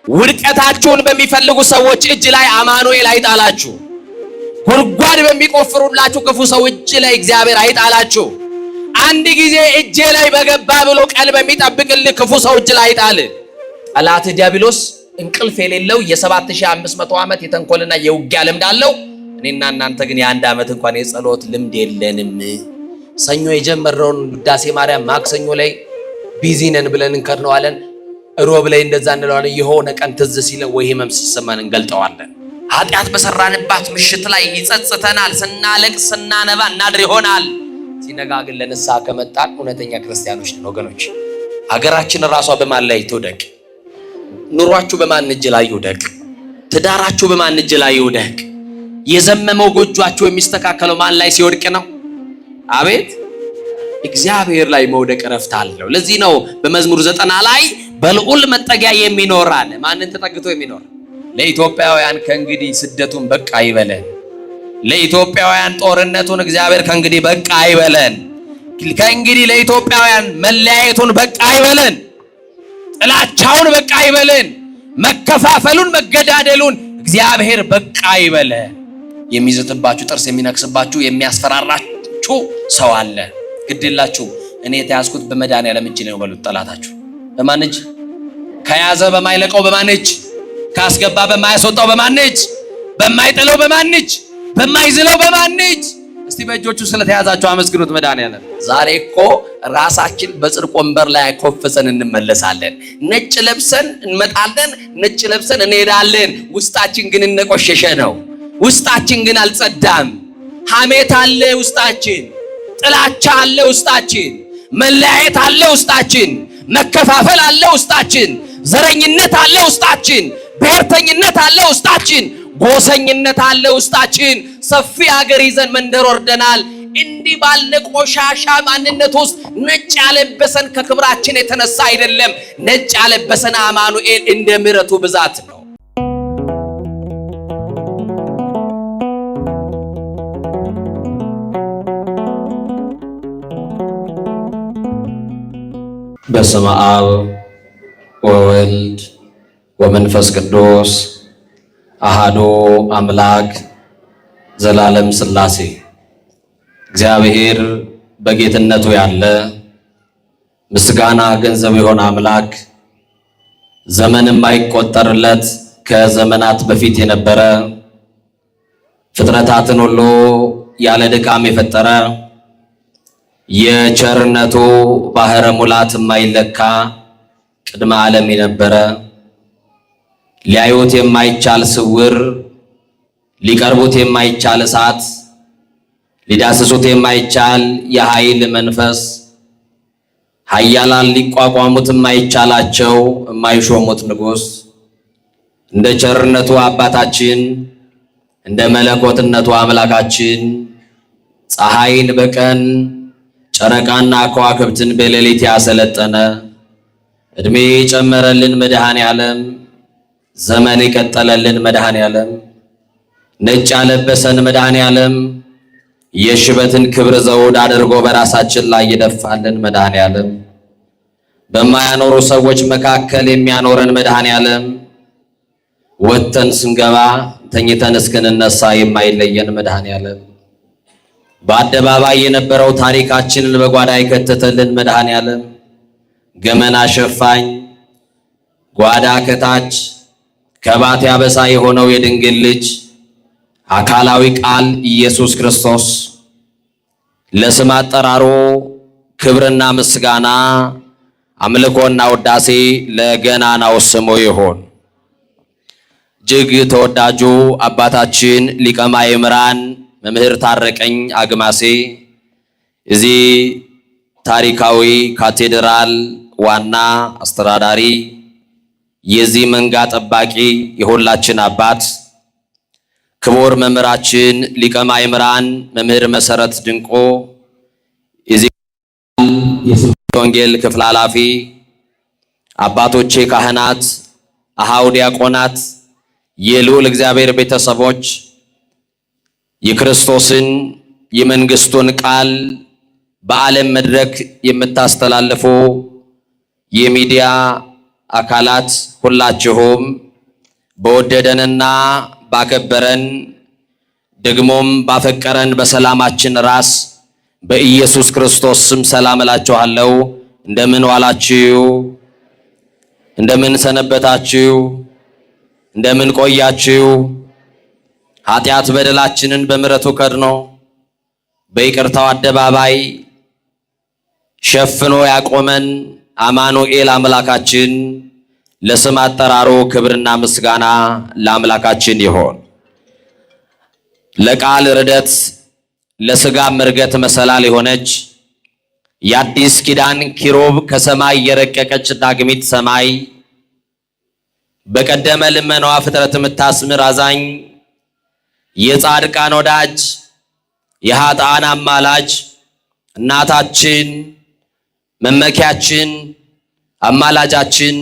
ውድቀታችሁን በሚፈልጉ ሰዎች እጅ ላይ አማኑኤል አይጣላችሁ። ጉድጓድ በሚቆፍሩላችሁ ክፉ ሰው እጅ ላይ እግዚአብሔር አይጣላችሁ። አንድ ጊዜ እጄ ላይ በገባ ብሎ ቀን በሚጠብቅልህ ክፉ ሰው እጅ ላይ አይጣል። ጠላት ዲያብሎስ እንቅልፍ የሌለው የ7500 ዓመት የተንኮልና የውጊያ ልምድ አለው። እኔና እናንተ ግን የ1 ዓመት እንኳን የጸሎት ልምድ የለንም። ሰኞ የጀመረውን ውዳሴ ማርያም ማክሰኞ ላይ ቢዚ ነን ብለን እንከርነዋለን። ሮብ ላይ እንደዛ እንለዋለን። የሆነ ቀን ትዝ ሲለን ወይ ህመም ሲሰማን እንገልጠዋለን። ኃጢአት በሰራንባት ምሽት ላይ ይጸጽተናል። ስናለቅስ ስናነባ እናድር ይሆናል። ሲነጋ ግን ለንስሐ ከመጣን እውነተኛ ክርስቲያኖች ነን ወገኖች። ሀገራችን ራሷ በማን ላይ ትውደቅ? ኑሯችሁ በማን እጅ ላይ ይውደቅ? ትዳራችሁ በማን እጅ ላይ ይውደቅ? የዘመመው ጎጇችሁ የሚስተካከለው ማን ላይ ሲወድቅ ነው? አቤት እግዚአብሔር ላይ መውደቅ ረፍት አለው። ለዚህ ነው በመዝሙር 90 ላይ በልዑል መጠጊያ የሚኖር አለ። ማንን ተጠግቶ የሚኖር? ለኢትዮጵያውያን ከእንግዲህ ስደቱን በቃ ይበለን። ለኢትዮጵያውያን ጦርነቱን እግዚአብሔር ከእንግዲህ በቃ ይበለን። ከእንግዲህ ለኢትዮጵያውያን መለያየቱን በቃ ይበለን። ጥላቻውን በቃ ይበለን። መከፋፈሉን መገዳደሉን እግዚአብሔር በቃ ይበለን። የሚዝትባችሁ ጥርስ የሚነክስባችሁ የሚያስፈራራችሁ ሰው አለ። ግድላችሁ እኔ የተያዝኩት በመድኃኒዓለም እጅ ነው በሉት። ጠላታችሁ በማን እጅ? ከያዘ በማይለቀው በማን እጅ? ካስገባ በማያስወጣው በማን እጅ? በማይጥለው በማን እጅ? በማይዝለው በማን እጅ? እስቲ በእጆቹ ስለተያዛችሁ አመስግኑት መድኃኒዓለም። ዛሬ እኮ ራሳችን በጽድቅ ወንበር ላይ ኮፍሰን እንመለሳለን። ነጭ ለብሰን እንመጣለን፣ ነጭ ለብሰን እንሄዳለን። ውስጣችን ግን እነቆሸሸ ነው። ውስጣችን ግን አልጸዳም። ሐሜት አለ ውስጣችን፣ ጥላቻ አለ ውስጣችን፣ መለያየት አለ ውስጣችን፣ መከፋፈል አለ ውስጣችን፣ ዘረኝነት አለ ውስጣችን፣ ብሔርተኝነት አለ ውስጣችን፣ ጎሰኝነት አለ ውስጣችን። ሰፊ ሀገር ይዘን መንደር ወርደናል። እንዲህ ባለ ቆሻሻ ማንነት ውስጥ ነጭ ያለበሰን ከክብራችን የተነሳ አይደለም። ነጭ ያለበሰን አማኑኤል እንደ ምሕረቱ ብዛት ነው። በስመ አብ ወወልድ ወመንፈስ ቅዱስ አሃዱ አምላክ ዘላለም ሥላሴ። እግዚአብሔር በጌትነቱ ያለ ምስጋና ገንዘብ የሆነ አምላክ ዘመን የማይቆጠርለት ከዘመናት በፊት የነበረ ፍጥረታትን ሁሉ ያለ ድካም የፈጠረ የቸርነቱ ባህረ ሙላት የማይለካ ቅድመ ዓለም የነበረ ሊያዩት የማይቻል ስውር ሊቀርቡት የማይቻል እሳት ሊዳስሱት የማይቻል የኃይል መንፈስ ኃያላን ሊቋቋሙት የማይቻላቸው የማይሾሙት ንጉሥ እንደ ቸርነቱ አባታችን እንደ መለኮትነቱ አምላካችን ፀሐይን በቀን ጨረቃና ከዋክብትን በሌሊት ያሰለጠነ እድሜ ጨመረልን መድኃኔዓለም ዘመን የቀጠለልን መድኃኔዓለም ነጭ ያለበሰን መድኃኔዓለም የሽበትን ክብር ዘውድ አድርጎ በራሳችን ላይ የደፋልን መድኃኔዓለም በማያኖሩ ሰዎች መካከል የሚያኖረን መድኃኔዓለም ወጥተን ስንገባ ተኝተን እስክንነሳ የማይለየን መድኃኔዓለም በአደባባይ የነበረው ታሪካችንን በጓዳ የከተተልን መድኃኔዓለም ገመና ሸፋኝ ጓዳ ከታች ከባት ያበሳ የሆነው የድንግል ልጅ አካላዊ ቃል ኢየሱስ ክርስቶስ ለስም አጠራሩ ክብርና ምስጋና አምልኮና ውዳሴ ለገናናው ስሙ ይሁን። እጅግ ተወዳጁ አባታችን ሊቀ ማእምራን መምህር ታረቀኝ አግማሴ እዚህ ታሪካዊ ካቴድራል ዋና አስተዳዳሪ የዚህ መንጋ ጠባቂ የሁላችን አባት ክቡር መምህራችን ሊቀ ማእምራን መምህር መሰረት ድንቆ የዚህ ወንጌል ክፍል ኃላፊ አባቶቼ ካህናት፣ አሃው ዲያቆናት፣ የልዑል እግዚአብሔር ቤተሰቦች የክርስቶስን የመንግስቱን ቃል በዓለም መድረክ የምታስተላልፉ የሚዲያ አካላት ሁላችሁም በወደደንና ባከበረን ደግሞም ባፈቀረን በሰላማችን ራስ በኢየሱስ ክርስቶስ ስም ሰላም እላችኋለሁ። እንደምን ዋላችሁ? እንደምን ሰነበታችሁ? እንደምን ቆያችሁ? ኃጢአት በደላችንን በምሕረቱ ከድኖ በይቅርታው አደባባይ ሸፍኖ ያቆመን አማኑኤል አምላካችን ለስም አጠራሩ ክብርና ምስጋና ለአምላካችን ይሆን። ለቃል ርደት ለሥጋ ምርገት መሰላል የሆነች የአዲስ ኪዳን ኪሩብ ከሰማይ የረቀቀች ዳግሚት ሰማይ በቀደመ ልመናዋ ፍጥረት የምታስምር አዛኝ የጻድቃን ወዳጅ የኃጥአን አማላጅ እናታችን መመኪያችን አማላጃችን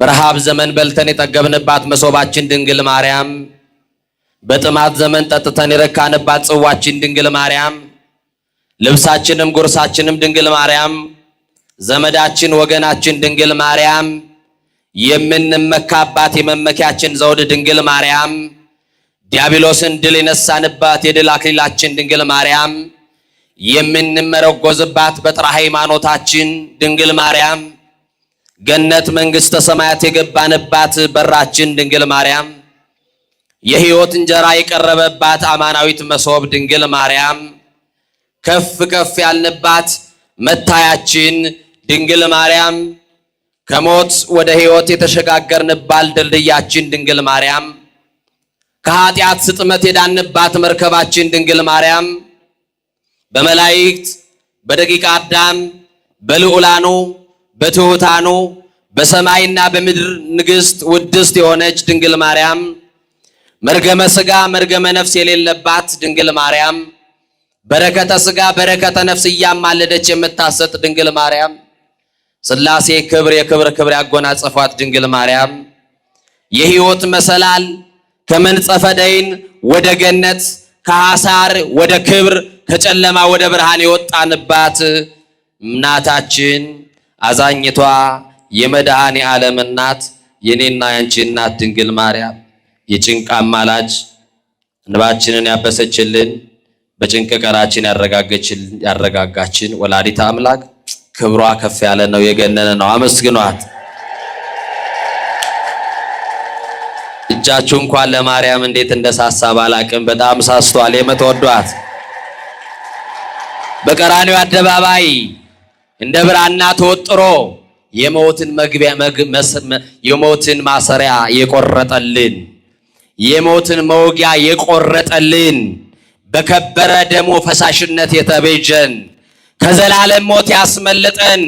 በረሃብ ዘመን በልተን የጠገብንባት መሶባችን ድንግል ማርያም በጥማት ዘመን ጠጥተን የረካንባት ጽዋችን ድንግል ማርያም ልብሳችንም ጉርሳችንም ድንግል ማርያም ዘመዳችን ወገናችን ድንግል ማርያም የምንመካባት የመመኪያችን ዘውድ ድንግል ማርያም ዲያብሎስን ድል የነሳንባት የድል አክሊላችን ድንግል ማርያም የምንመረጎዝባት በጥራ ሃይማኖታችን ድንግል ማርያም ገነት መንግሥተ ሰማያት የገባንባት በራችን ድንግል ማርያም የሕይወት እንጀራ የቀረበባት አማናዊት መሶብ ድንግል ማርያም ከፍ ከፍ ያልንባት መታያችን ድንግል ማርያም ከሞት ወደ ሕይወት የተሸጋገርንባት ድልድያችን ድንግል ማርያም ከኃጢአት ስጥመት የዳንባት መርከባችን ድንግል ማርያም በመላእክት በደቂቀ አዳም በልዑላኑ በትሑታኑ በሰማይና በምድር ንግሥት ውድስት የሆነች ድንግል ማርያም መርገመ ሥጋ መርገመ ነፍስ የሌለባት ድንግል ማርያም በረከተ ሥጋ በረከተ ነፍስ እያማለደች የምታሰጥ ድንግል ማርያም ሥላሴ ክብር የክብር ክብር ያጎናጸፏት ድንግል ማርያም የሕይወት መሰላል ከመንጸፈ ደይን ወደ ገነት ከሐሳር ወደ ክብር ከጨለማ ወደ ብርሃን የወጣንባት እናታችን አዛኝቷ የመድኃኔ ዓለም እናት የኔና ያንቺ እናት ድንግል ማርያም የጭንቅ አማላጅ እንባችንን ያበሰችልን በጭንቅ ቀናችን ያረጋጋችን ወላዲተ አምላክ ክብሯ ከፍ ያለ ነው፣ የገነነ ነው። አመስግኗት። እጃችሁ እንኳን ለማርያም እንዴት እንደሳሳ ባላቅም በጣም ሳስቷል። የምትወዷት በቀራንዮ አደባባይ እንደ ብራና ተወጥሮ የሞትን መግቢያ የሞትን ማሰሪያ የቆረጠልን የሞትን መውጊያ የቆረጠልን በከበረ ደሙ ፈሳሽነት የተቤዠን ከዘላለም ሞት ያስመለጠን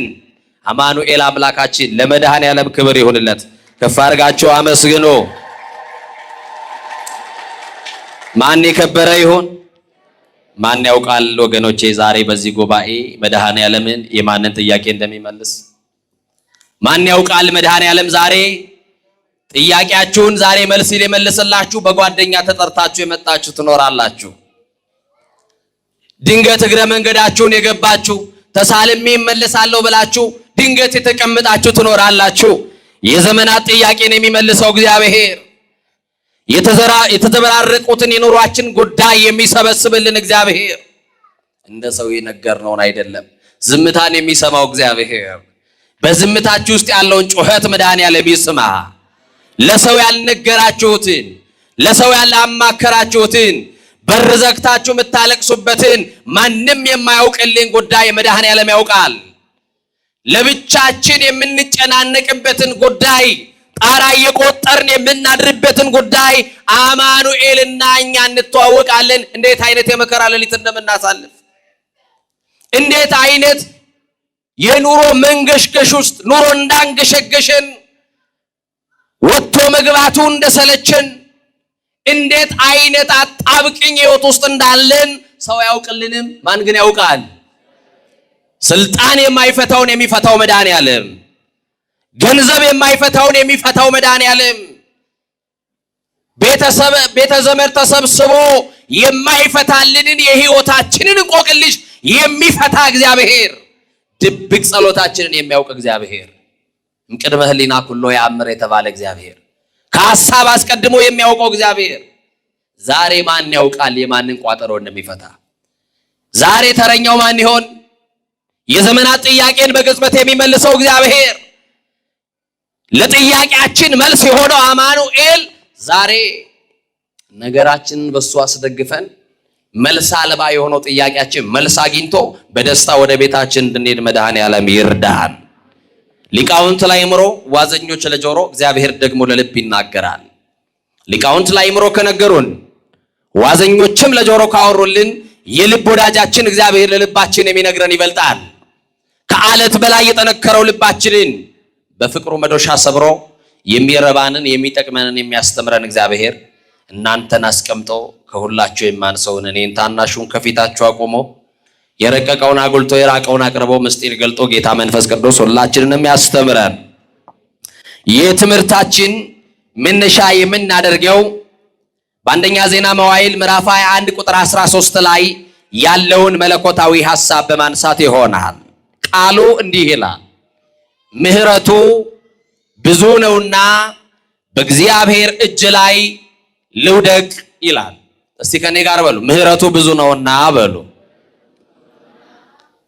አማኑኤል አምላካችን ለመድኃኔ ዓለም ክብር ይሁንለት። ከፍ አድርጋችሁ አመስግኑ። ማን የከበረ ይሁን? ማን ያውቃል? ወገኖቼ ዛሬ በዚህ ጉባኤ መድኃኔ ዓለምን የማንን ጥያቄ እንደሚመልስ ማን ያውቃል? መድኃኔ ዓለም ዛሬ ጥያቄያችሁን ዛሬ መልስ ሊመልስላችሁ በጓደኛ ተጠርታችሁ የመጣችሁ ትኖራላችሁ። ድንገት እግረ መንገዳችሁን የገባችሁ ተሳልሜ እመለሳለሁ ብላችሁ ድንገት የተቀመጣችሁ ትኖራላችሁ። የዘመናት ጥያቄን የሚመልሰው እግዚአብሔር የተዘበራረቁትን የኑሯችን ጉዳይ የሚሰበስብልን እግዚአብሔር እንደ ሰው የነገርነውን አይደለም። ዝምታን የሚሰማው እግዚአብሔር በዝምታችሁ ውስጥ ያለውን ጩኸት መድኃኔዓለም ይስማ። ለሰው ያልነገራችሁትን ለሰው ያላማከራችሁትን በር ዘግታችሁ የምታለቅሱበትን ማንም የማያውቅልን ጉዳይ መድኃኔዓለም ያውቃል። ለብቻችን የምንጨናነቅበትን ጉዳይ ጣራ እየቆጠርን የምናድርበትን ጉዳይ አማኑኤልና እኛ እንተዋወቃለን። እንዴት አይነት የመከራ ሌሊት እንደምናሳልፍ እንዴት አይነት የኑሮ መንገሽገሽ ውስጥ ኑሮ እንዳንገሸገሸን ወጥቶ መግባቱ እንደሰለችን እንዴት አይነት አጣብቅኝ ሕይወት ውስጥ እንዳለን ሰው ያውቅልንም። ማን ግን ያውቃል? ስልጣን የማይፈታውን የሚፈታው መድኃኔዓለም፣ ገንዘብ የማይፈታውን የሚፈታው መድኃኔዓለም፣ ቤተ ዘመድ ተሰብስቦ የማይፈታልንን የሕይወታችንን እንቆቅልሽ የሚፈታ እግዚአብሔር፣ ድብቅ ጸሎታችንን የሚያውቅ እግዚአብሔር እምቅድመ ህሊና ኩሎ ያምር የተባለ እግዚአብሔር ከሐሳብ አስቀድሞ የሚያውቀው እግዚአብሔር ዛሬ ማን ያውቃል የማንን ቋጠሮ እንደሚፈታ? ዛሬ ተረኛው ማን ይሆን? የዘመናት ጥያቄን በቅጽበት የሚመልሰው እግዚአብሔር ለጥያቄያችን መልስ የሆነው አማኑኤል ዛሬ ነገራችንን በሱ አስደግፈን መልስ አልባ የሆነው ጥያቄያችን መልስ አግኝቶ በደስታ ወደ ቤታችን እንድንሄድ መድኃኔዓለም ይርዳን። ሊቃውንት ለአእምሮ ዋዘኞች ለጆሮ እግዚአብሔር ደግሞ ለልብ ይናገራል። ሊቃውንት ለአእምሮ ከነገሩን ዋዘኞችም ለጆሮ ካወሩልን የልብ ወዳጃችን እግዚአብሔር ለልባችን የሚነግረን ይበልጣል። ከአለት በላይ የጠነከረው ልባችንን በፍቅሩ መዶሻ ሰብሮ የሚረባንን የሚጠቅመንን የሚያስተምረን እግዚአብሔር እናንተን አስቀምጦ ከሁላችሁ የማንሰውን እኔን ታናሹን ከፊታችሁ አቆሞ የረቀቀውን አጉልቶ የራቀውን አቅርቦ ምስጢር ገልጦ ጌታ መንፈስ ቅዱስ ሁላችንንም ያስተምረን። የትምህርታችን መነሻ የምናደርገው በአንደኛ ዜና መዋዕል ምዕራፍ 21 ቁጥር 13 ላይ ያለውን መለኮታዊ ሐሳብ በማንሳት ይሆናል። ቃሉ እንዲህ ይላል፣ ምሕረቱ ብዙ ነውና በእግዚአብሔር እጅ ላይ ልውደቅ ይላል። እስቲ ከኔ ጋር በሉ፣ ምሕረቱ ብዙ ነውና በሉ።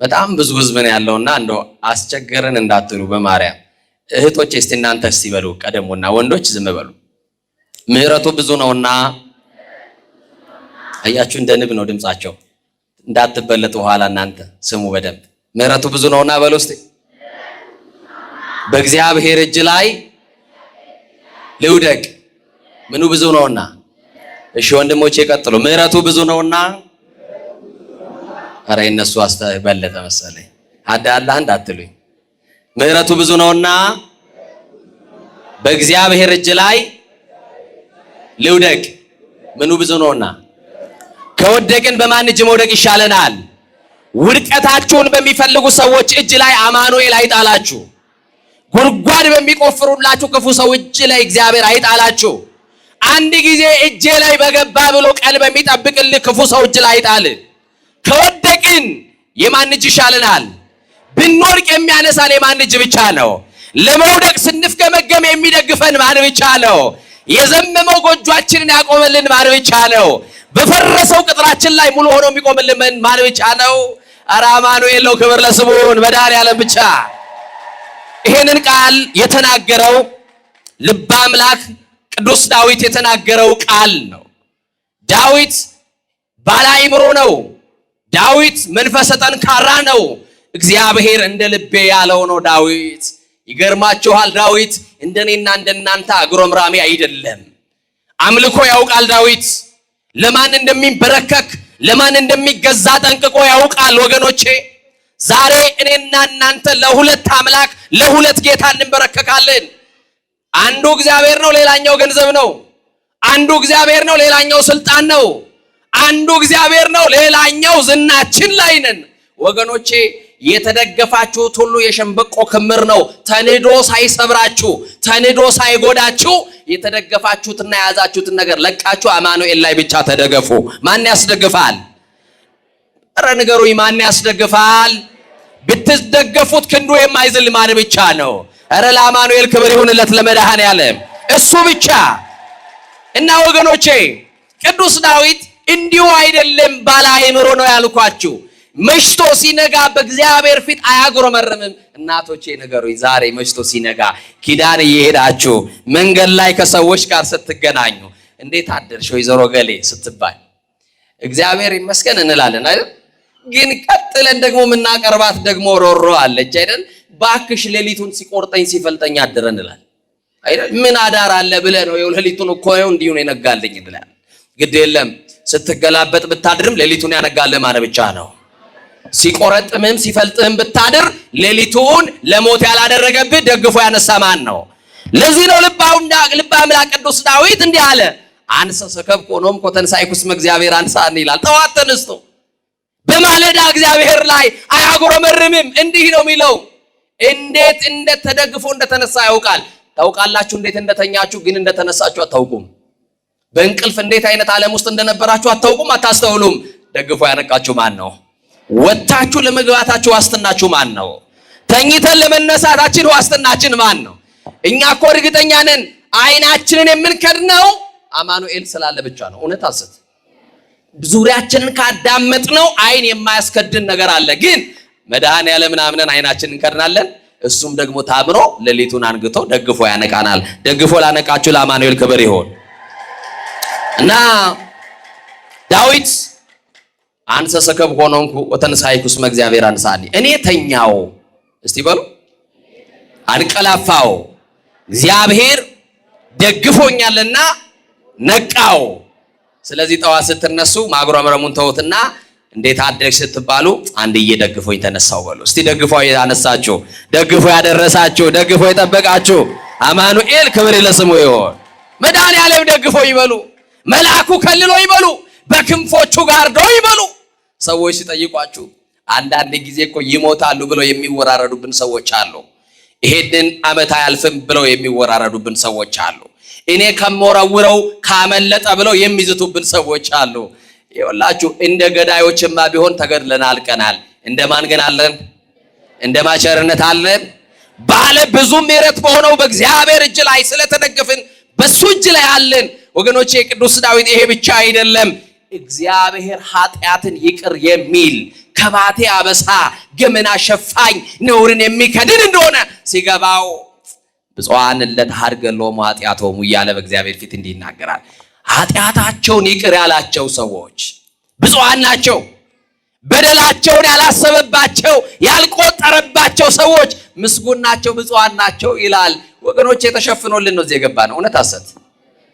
በጣም ብዙ ህዝብ ነው ያለውና እንደው አስቸገረን እንዳትሉ በማርያም እህቶች እስቲ እናንተ እስቲ በሉ ቀደሙና፣ ወንዶች ዝም በሉ። ምሕረቱ ብዙ ነውና፣ አያችሁ እንደ ንብ ነው ድምጻቸው፣ እንዳትበለጡ ኋላ እናንተ ስሙ በደንብ። ምሕረቱ ብዙ ነውና በሉ እስቲ። በእግዚአብሔር እጅ ላይ ልውደቅ። ምኑ ብዙ ነውና? እሺ ወንድሞቼ ቀጥሉ። ምሕረቱ ብዙ ነውና። አረ እነሱ በለጠ መሰለኝ። አዳላ እንዳትሉኝ። ምሕረቱ ብዙ ነውና በእግዚአብሔር እጅ ላይ ልውደቅ። ምኑ ብዙ ነውና? ከወደቅን በማን እጅ መውደቅ ይሻለናል? ውድቀታችሁን በሚፈልጉ ሰዎች እጅ ላይ አማኑኤል አይጣላችሁ። ጉድጓድ በሚቆፍሩላችሁ ክፉ ሰው እጅ ላይ እግዚአብሔር አይጣላችሁ። አንድ ጊዜ እጄ ላይ በገባ ብሎ ቀን በሚጠብቅልህ ክፉ ሰው እጅ ላይ አይጣል። ከወደቅን የማን እጅ ይሻለናል? ብንወድቅ የሚያነሳን የማን እጅ ብቻ ነው? ለመውደቅ ስንፍገመገም የሚደግፈን ማን ብቻ ነው? የዘመመው ጎጇችንን ያቆመልን ማን ብቻ ነው? በፈረሰው ቅጥራችን ላይ ሙሉ ሆኖ የሚቆምልን ማን ብቻ ነው? ኧረ አማኑኤል ነው። ክብር ለስሙን መድኃኔዓለም ብቻ። ይሄንን ቃል የተናገረው ልበ አምላክ ቅዱስ ዳዊት የተናገረው ቃል ነው። ዳዊት ባለ አእምሮ ነው። ዳዊት መንፈሰ ጠንካራ ነው። እግዚአብሔር እንደ ልቤ ያለው ነው ዳዊት። ይገርማችኋል፣ ዳዊት እንደኔና እንደናንተ አጉረምራሚ አይደለም። አምልኮ ያውቃል ዳዊት። ለማን እንደሚንበረከክ ለማን እንደሚገዛ ጠንቅቆ ያውቃል። ወገኖቼ ዛሬ እኔና እናንተ ለሁለት አምላክ ለሁለት ጌታ እንበረከካለን። አንዱ እግዚአብሔር ነው፣ ሌላኛው ገንዘብ ነው። አንዱ እግዚአብሔር ነው፣ ሌላኛው ስልጣን ነው። አንዱ እግዚአብሔር ነው፣ ሌላኛው ዝናችን ላይ ነን። ወገኖቼ የተደገፋችሁት ሁሉ የሸንበቆ ክምር ነው። ተንዶ ሳይሰብራችሁ ተንዶ ሳይጎዳችሁ የተደገፋችሁትና የያዛችሁትን ነገር ለቃችሁ አማኑኤል ላይ ብቻ ተደገፉ። ማን ያስደግፋል? ኧረ ንገሩኝ፣ ማን ያስደግፋል? ብትደገፉት ክንዱ የማይዝል ማን ብቻ ነው? ኧረ ለአማኑኤል ክብር ይሁንለት ለመድኃኔዓለም እሱ ብቻ። እና ወገኖቼ ቅዱስ ዳዊት እንዲሁ አይደለም ባለ አእምሮ ነው ያልኳችሁ። መሽቶ ሲነጋ በእግዚአብሔር ፊት አያጉረመርምም። እናቶቼ ንገሩኝ፣ ዛሬ መሽቶ ሲነጋ ኪዳን እየሄዳችሁ መንገድ ላይ ከሰዎች ጋር ስትገናኙ እንዴት አደርሽ ወይዘሮ ገሌ ስትባል እግዚአብሔር ይመስገን እንላለን አይደል? ግን ቀጥለን ደግሞ የምናቀርባት ደግሞ ሮሮ አለች አይደል? ባክሽ ሌሊቱን ሲቆርጠኝ ሲፈልጠኝ አደረ እንላለን አይደል? ምን አዳር አለ ብለህ ነው? ይኸው ሌሊቱን እኮ ነው እንዲሁ ነው የነጋልኝ እንላለን። ግድ የለም ስትገላበጥ ብታድርም ሌሊቱን ያነጋልህ ማን ብቻ ነው? ሲቆረጥምም ሲፈልጥም ብታድር ሌሊቱን ለሞት ያላደረገብህ ደግፎ ያነሳ ማን ነው? ለዚህ ነው ልበ አምላክ ቅዱስ ዳዊት እንዲህ አለ፣ አንሰ ሰከብኩ ኖም ኮተንሳይኩስመ እግዚአብሔር አንሳኒ ይላል። ጠዋት ተነስቶ በማለዳ እግዚአብሔር ላይ አያጉረመርምም። እንዲህ ነው የሚለው። እንዴት እንደተደግፎ እንደተነሳ ያውቃል። ታውቃላችሁ እንዴት እንደተኛችሁ፣ ግን እንደተነሳችሁ አታውቁም። በእንቅልፍ እንዴት አይነት ዓለም ውስጥ እንደነበራችሁ አታውቁም፣ አታስተውሉም። ደግፎ ያነቃችሁ ማን ነው? ወጣችሁ ለመግባታችሁ ዋስትናችሁ ማን ነው? ተኝተን ለመነሳታችን ዋስትናችን ማን ነው? እኛ እኮ እርግጠኛ ነን አይናችንን የምንከድነው አማኑኤል ስላለ ብቻ ነው። እውነት አሰት ዙሪያችንን ካዳመጥነው አይን የማያስከድን ነገር አለ። ግን መድኃኔዓለምን አምነን አይናችንን እንከድናለን። እሱም ደግሞ ታምኖ ሌሊቱን አንግቶ ደግፎ ያነቃናል። ደግፎ ላነቃችሁ ለአማኑኤል ክብር ይሁን። እና ዳዊት አንሰ ሰከብ ሆኖንኩ ወተንሳይኩስ መእግዚአብሔር አንሳኒ፣ እኔ ተኛው እስቲ በሉ አንቀላፋው እግዚአብሔር ደግፎኛልና ነቃው። ስለዚህ ጠዋት ስትነሱ ማጉረምረሙን ተውትና እንዴት አደረግሽ ስትባሉ አንድዬ ደግፎኝ ተነሳው በሉ እስቲ። ደግፎ ያነሳችሁ፣ ደግፎ ያደረሳችሁ፣ ደግፎ የጠበቃችሁ አማኑኤል ክብር ለስሙ ይሁን። መድኃኔዓለም ደግፎ ይበሉ፣ መልአኩ ከልሎ ይበሉ፣ በክንፎቹ ጋርዶ ይበሉ። ሰዎች ሲጠይቋችሁ አንዳንድ ጊዜ እኮ ይሞታሉ ብለው የሚወራረዱብን ሰዎች አሉ። ይሄንን ዓመት አያልፍም ብለው የሚወራረዱብን ሰዎች አሉ። እኔ ከመወረውረው ካመለጠ ብለው የሚዝቱብን ሰዎች አሉ። ይኸውላችሁ እንደ ገዳዮችማ ቢሆን ተገድለን አልቀናል። እንደማን ግን አለን? እንደማቸርነት አለን። ባለ ብዙ ምሕረት በሆነው በእግዚአብሔር እጅ ላይ ስለተደገፍን በሱ እጅ ላይ አለን። ወገኖቼ ቅዱስ ዳዊት ይሄ ብቻ አይደለም፣ እግዚአብሔር ኃጢአትን ይቅር የሚል ከባቴ አበሳ ገመና ሸፋኝ ነውርን የሚከድን እንደሆነ ሲገባው ብፁዓን ለተሐድገሎሙ ኃጢአቶሙ እያለ በእግዚአብሔር ፊት እንዲህ ይናገራል። ኃጢአታቸውን ይቅር ያላቸው ሰዎች ብፁዓን ናቸው። በደላቸውን ያላሰበባቸው ያልቆጠረባቸው ሰዎች ምስጉን ናቸው፣ ብፁዓን ናቸው ይላል። ወገኖች የተሸፍኖልን ነው እዚህ የገባነው። እውነት አሰት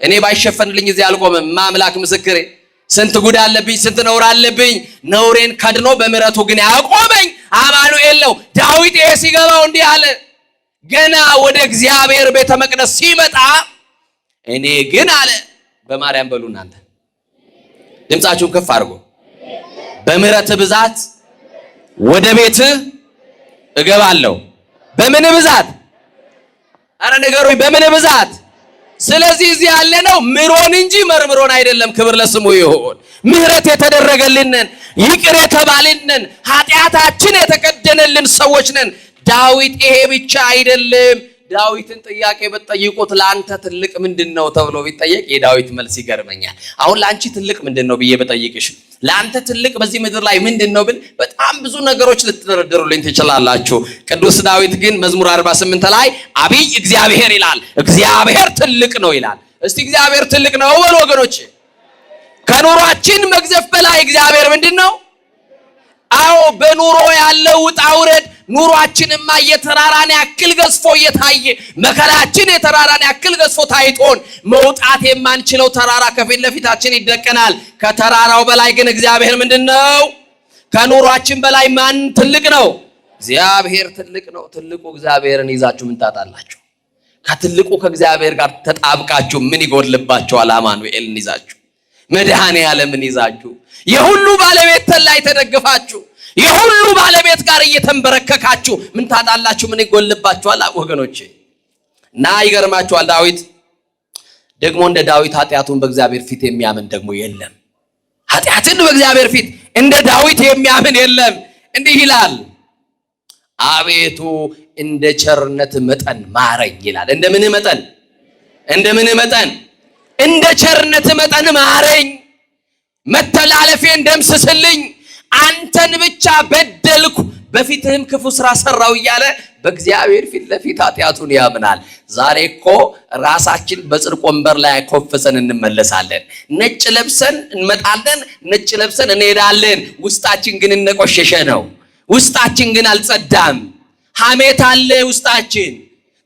እኔ ባይሸፈንልኝ እዚህ አልቆምም። ማምላክ ምስክሬ ስንት ጉድ አለብኝ፣ ስንት ነውር አለብኝ። ነውሬን ከድኖ በምሕረቱ ግን ያቆመኝ አማኑኤል ነው። ዳዊት ይሄ ሲገባው እንዲህ አለ። ገና ወደ እግዚአብሔር ቤተ መቅደስ ሲመጣ እኔ ግን አለ በማርያም በሉ እናንተ ድምጻችሁን ከፍ አድርጎ በምሕረት ብዛት ወደ ቤት እገባለሁ። በምን ብዛት? አረ ንገሩኝ፣ በምን ብዛት? ስለዚህ እዚህ ያለነው ምሮን እንጂ መርምሮን አይደለም። ክብር ለስሙ ይሁን። ምሕረት የተደረገልንን ይቅር የተባልንን ኃጢአታችን የተከደነልን ሰዎች ነን። ዳዊት ይሄ ብቻ አይደለም። ዳዊትን ጥያቄ ብትጠይቁት ለአንተ ትልቅ ምንድነው ተብሎ ቢጠየቅ የዳዊት መልስ ይገርመኛል። አሁን ለአንቺ ትልቅ ምንድነው ብዬ ብጠይቅሽ ለአንተ ትልቅ በዚህ ምድር ላይ ምንድነው ብል በጣም ብዙ ነገሮች ልትደረድሩልኝ ትችላላችሁ። ቅዱስ ዳዊት ግን መዝሙር 48 ላይ አብይ እግዚአብሔር ይላል። እግዚአብሔር ትልቅ ነው ይላል። እስቲ እግዚአብሔር ትልቅ ነው በሉ ወገኖች። ከኑሯችን መግዘፍ በላይ እግዚአብሔር ምንድነው? አዎ በኑሮ ያለው ውጣ ውረድ ኑሯችንማ የተራራን ያክል ገዝፎ እየታየ መከራችን የተራራን ያክል ገዝፎ ታይቶን መውጣት የማንችለው ተራራ ከፊት ለፊታችን ይደቀናል። ከተራራው በላይ ግን እግዚአብሔር ምንድነው? ከኑሯችን በላይ ማን ትልቅ ነው? እግዚአብሔር ትልቅ ነው። ትልቁ እግዚአብሔርን ይዛችሁ ምን ታጣላችሁ? ከትልቁ ከእግዚአብሔር ጋር ተጣብቃችሁ ምን ይጎድልባችኋል? አማኑኤልን ይዛችሁ መድኃኔዓለምን ይዛችሁ የሁሉ ባለቤት ላይ ተደግፋችሁ የሁሉ ባለቤት ጋር እየተንበረከካችሁ ምን ታጣላችሁ? ምን ይጎልባችኋል? ወገኖቼ እና ይገርማችኋል። ዳዊት ደግሞ እንደ ዳዊት ኃጢአቱን በእግዚአብሔር ፊት የሚያምን ደግሞ የለም። ኃጢአትን በእግዚአብሔር ፊት እንደ ዳዊት የሚያምን የለም። እንዲህ ይላል፣ አቤቱ እንደ ቸርነት መጠን ማረኝ ይላል። እንደምን መጠን? እንደምን መጠን? እንደ ቸርነት መጠን ማረኝ፣ መተላለፌን ደምስስልኝ፣ አንተን ብቻ በደልኩ፣ በፊትህም ክፉ ስራ ሰራው እያለ በእግዚአብሔር ፊት ለፊት ኃጢአቱን ያምናል። ዛሬ እኮ ራሳችን በጽድቅ ወንበር ላይ ኮፈሰን እንመለሳለን። ነጭ ለብሰን እንመጣለን፣ ነጭ ለብሰን እንሄዳለን። ውስጣችን ግን እንደቆሸሸ ነው። ውስጣችን ግን አልጸዳም። ሐሜት አለ ውስጣችን፣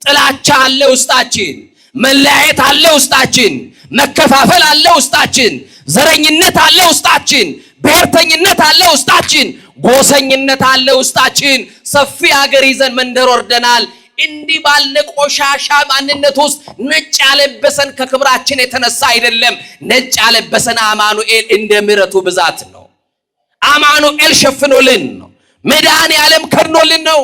ጥላቻ አለ ውስጣችን፣ መለያየት አለ ውስጣችን፣ መከፋፈል አለ ውስጣችን፣ ዘረኝነት አለ ውስጣችን፣ ብሔርተኝነት አለ ውስጣችን፣ ጎሰኝነት አለ ውስጣችን። ሰፊ ሀገር ይዘን መንደር ወርደናል። እንዲህ ባለ ቆሻሻ ማንነት ውስጥ ነጭ ያለበሰን ከክብራችን የተነሳ አይደለም። ነጭ ያለበሰን አማኑኤል እንደ ምሕረቱ ብዛት ነው። አማኑኤል ሸፍኖልን ነው። መድኃኔዓለም ከድኖልን ነው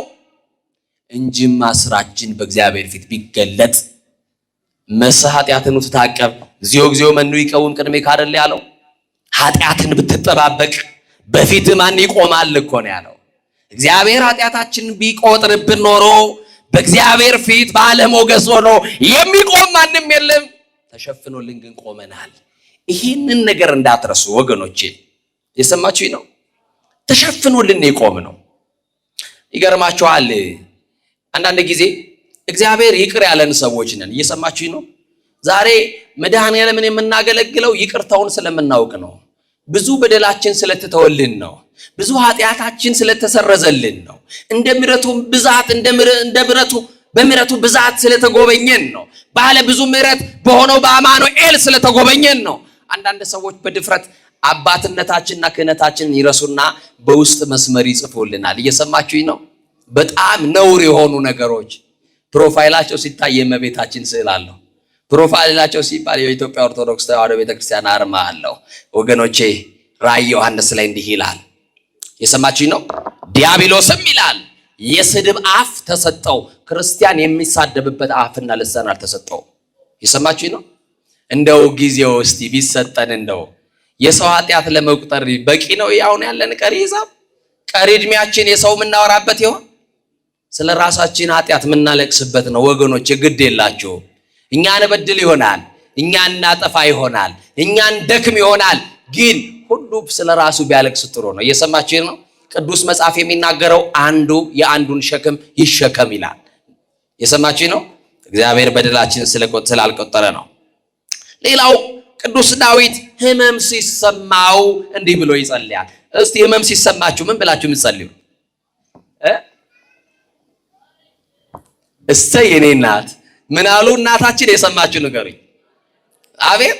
እንጂማ ስራችን በእግዚአብሔር ፊት ቢገለጥ መስህ ኃጢአትን ትታቀብ እግዚኦ እግዚኦ መኑ ይቀውም ቅድሜከ አይደል ያለው። ኃጢአትን ብትጠባበቅ በፊት ማን ይቆማል እኮ ነው ያለው። እግዚአብሔር ኃጢአታችንን ቢቆጥርብን ኖሮ በእግዚአብሔር ፊት ባለሞገስ ሆኖ የሚቆም ማንም የለም። ተሸፍኖልን ግን ቆመናል። ይህንን ነገር እንዳትረሱ ወገኖቼ። የሰማችሁኝ ነው? ተሸፍኖልን የቆም ነው። ይገርማችኋል። አንዳንድ ጊዜ እግዚአብሔር ይቅር ያለን ሰዎች ነን። እየሰማችሁኝ ነው? ዛሬ መድኃኔዓለምን የምናገለግለው ይቅርታውን ስለምናውቅ ነው። ብዙ በደላችን ስለተተወልን ነው። ብዙ ኃጢአታችን ስለተሰረዘልን ነው። እንደ ምሕረቱ ብዛት በምሕረቱ ብዛት ስለተጎበኘን ነው። ባለ ብዙ ምሕረት በሆነው በአማኑኤል ስለተጎበኘን ነው። አንዳንድ ሰዎች በድፍረት አባትነታችንና ክህነታችንን ይረሱና በውስጥ መስመር ይጽፉልናል። እየሰማችሁኝ ነው? በጣም ነውር የሆኑ ነገሮች ፕሮፋይላቸው ሲታይ የእመቤታችን ስዕል አለው። ፕሮፋይላቸው ሲባል የኢትዮጵያ ኦርቶዶክስ ተዋሕዶ ቤተክርስቲያን አርማ አለው። ወገኖቼ ራዕየ ዮሐንስ ላይ እንዲህ ይላል። የሰማችሁኝ ነው? ዲያብሎስም ይላል የስድብ አፍ ተሰጠው። ክርስቲያን የሚሳደብበት አፍና ልሳን አልተሰጠው። የሰማችሁኝ ነው? እንደው ጊዜው እስቲ ቢሰጠን እንደው የሰው ኃጢአት ለመቁጠር በቂ ነው። ያውን ያለን ቀሪ ሂሳብ ቀሪ እድሜያችን የሰው የምናወራበት ይሆን? ስለ ራሳችን ኃጢአት የምናለቅስበት ነው ወገኖች። ግድ የላችሁ። እኛን በድል ይሆናል፣ እኛን እናጠፋ ይሆናል፣ እኛን ደክም ይሆናል። ግን ሁሉ ስለ ራሱ ቢያለቅስ ጥሩ ነው። እየሰማችሁ ነው? ቅዱስ መጽሐፍ የሚናገረው አንዱ የአንዱን ሸክም ይሸከም ይላል። የሰማችሁ ነው? እግዚአብሔር በደላችን ስላልቆጠረ ነው። ሌላው ቅዱስ ዳዊት ህመም ሲሰማው እንዲህ ብሎ ይጸልያል። እስቲ ህመም ሲሰማችሁ ምን ብላችሁ የምትጸልዩ? እሰይ የኔ እናት ምን አሉ እናታችን? የሰማችሁ ንገሩኝ። አቤት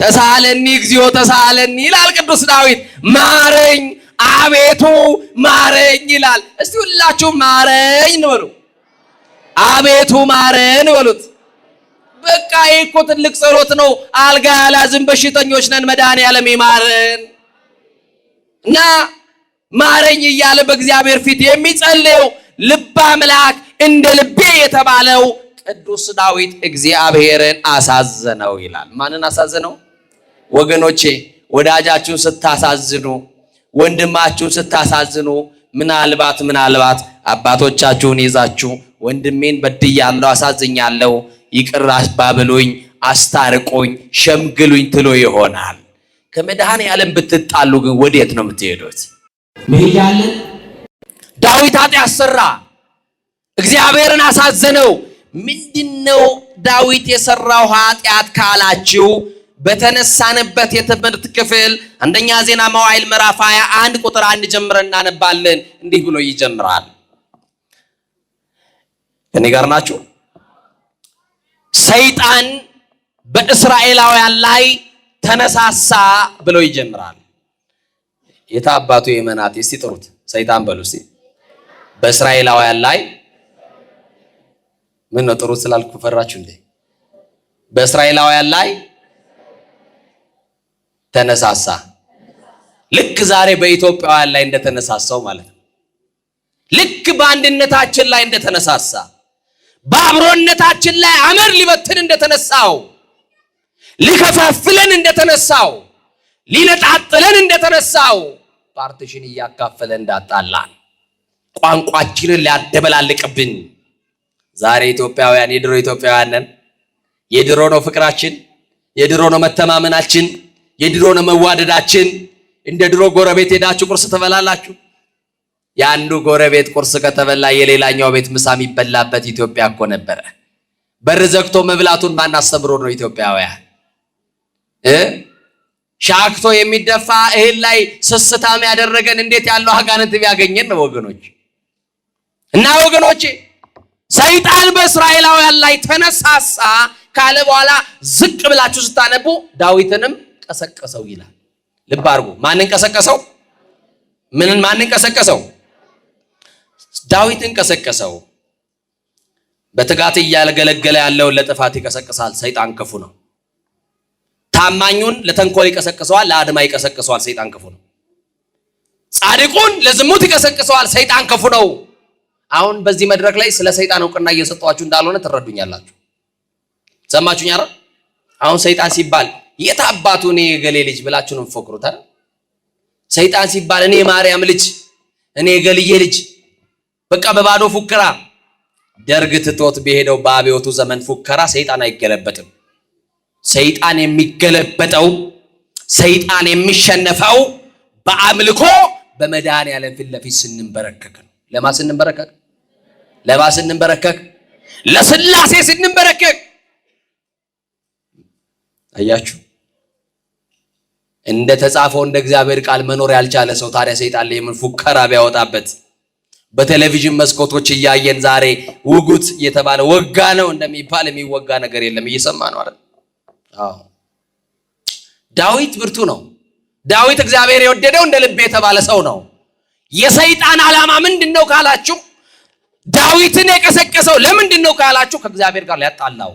ተሳለኒ እግዚኦ ተሳለኒ ይላል ቅዱስ ዳዊት። ማረኝ አቤቱ ማረኝ ይላል። እስቲ ሁላችሁ ማረኝ በሉ። አቤቱ ማረን በሉት። በቃ ይሄ እኮ ትልቅ ጸሎት ነው። አልጋ ያላዝን በሽተኞች ነን፣ መድኃኔዓለም ይማረን እና ማረኝ እያለ በእግዚአብሔር ፊት የሚጸልየው ልበ አምላክ እንደ ልቤ የተባለው ቅዱስ ዳዊት እግዚአብሔርን አሳዘነው ይላል። ማንን አሳዘነው? ወገኖቼ ወዳጃችሁን ስታሳዝኑ፣ ወንድማችሁን ስታሳዝኑ ምናልባት አባቶቻችሁን ይዛችሁ ወንድሜን በድያለሁ፣ አሳዝኛለሁ፣ ይቅር ባብሉኝ፣ አስታርቁኝ፣ ሸምግሉኝ ትሎ ይሆናል። ከመድኃኔዓለም ብትጣሉ ግን ወዴት ነው የምትሄዱት? መሄጃለን። ዳዊት ኃጢአት ሰራ፣ እግዚአብሔርን አሳዘነው። ምንድነው ዳዊት የሰራው ኃጢአት ካላችሁ በተነሳንበት የትምህርት ክፍል አንደኛ ዜና መዋዕል ምዕራፍ 21 ቁጥር 1 ጀምረን እናነባለን። እንዲህ ብሎ ይጀምራል። እኔ ጋር ናችሁ? ሰይጣን በእስራኤላውያን ላይ ተነሳሳ ብሎ ይጀምራል። የታባቱ የመናት እስቲ ጥሩት። ሰይጣን በሉ እስቲ። በእስራኤላውያን ላይ ምን ነው ጥሩት ስላልኩ ፈራችሁ እንዴ? በእስራኤላውያን ላይ ተነሳሳ። ልክ ዛሬ በኢትዮጵያውያን ላይ እንደተነሳሳው ማለት ነው። ልክ በአንድነታችን ላይ እንደተነሳሳ፣ በአብሮነታችን ላይ አመር ሊበትን እንደተነሳው፣ ሊከፋፍለን እንደተነሳው፣ ሊነጣጥለን እንደተነሳው፣ ፓርቲሽን እያካፈለ እንዳጣላን፣ ቋንቋችንን ሊያደበላልቅብን። ዛሬ ኢትዮጵያውያን የድሮ ኢትዮጵያውያን ነን። የድሮ ነው ፍቅራችን፣ የድሮ ነው መተማመናችን፣ የድሮ ነው መዋደዳችን። እንደ ድሮ ጎረቤት ሄዳችሁ ቁርስ ትበላላችሁ? የአንዱ ጎረቤት ቁርስ ከተበላ የሌላኛው ቤት ምሳ የሚበላበት ኢትዮጵያ እኮ ነበረ። በር ዘግቶ መብላቱን ማን አስተምሮ ነው ኢትዮጵያውያን? ሻክቶ የሚደፋ እህል ላይ ስስታም ያደረገን እንዴት ያለው አጋንንት ቢያገኘን ነው ወገኖች። እና ወገኖቼ ሰይጣን በእስራኤላውያን ላይ ተነሳሳ ካለ በኋላ ዝቅ ብላችሁ ስታነቡ ዳዊትንም ቀሰቀሰው ይላል። ልብ አድርጉ። ማንን ቀሰቀሰው? ማንን ቀሰቀሰው? ዳዊትን ቀሰቀሰው። በትጋት እያገለገለ ያለውን ለጥፋት ይቀሰቅሳል። ሰይጣን ክፉ ነው። ታማኙን ለተንኮል ይቀሰቅሰዋል፣ ለአድማ ይቀሰቅሰዋል። ሰይጣን ክፉ ነው። ጻድቁን ለዝሙት ይቀሰቅሰዋል። ሰይጣን ክፉ ነው። አሁን በዚህ መድረክ ላይ ስለ ሰይጣን እውቅና እየሰጧችሁ እንዳልሆነ ትረዱኛላችሁ። ሰማችሁኝ አይደል? አሁን ሰይጣን ሲባል የት አባቱ እኔ የገሌ ልጅ ብላችሁ ነው የምትፎክሩት አይደል? ሰይጣን ሲባል እኔ የማርያም ልጅ እኔ ገልዬ ልጅ በቃ በባዶ ፉከራ ደርግ ትቶት በሄደው በአብዮቱ ዘመን ፉከራ ሰይጣን አይገለበጥም። ሰይጣን የሚገለበጠው ሰይጣን የሚሸነፈው በአምልኮ በመድኃኔዓለም ፊት ለፊት ስንንበረከክ ነው። ለማ ስንንበረከክ? ለማ ስንንበረከክ? ለሥላሴ ስንንበረከክ። አያችሁ እንደ ተጻፈው እንደ እግዚአብሔር ቃል መኖር ያልቻለ ሰው ታዲያ ሰይጣን ላይ ምን ፉከራ ቢያወጣበት? በቴሌቪዥን መስኮቶች እያየን ዛሬ ውጉት እየተባለ ወጋ ነው እንደሚባል የሚወጋ ነገር የለም። እየሰማ ነው አይደል? አዎ ዳዊት ብርቱ ነው። ዳዊት እግዚአብሔር የወደደው እንደ ልብ የተባለ ሰው ነው። የሰይጣን ዓላማ ምንድነው ካላችሁ ዳዊትን የቀሰቀሰው ለምንድነው ካላችሁ ከእግዚአብሔር ጋር ሊያጣላው።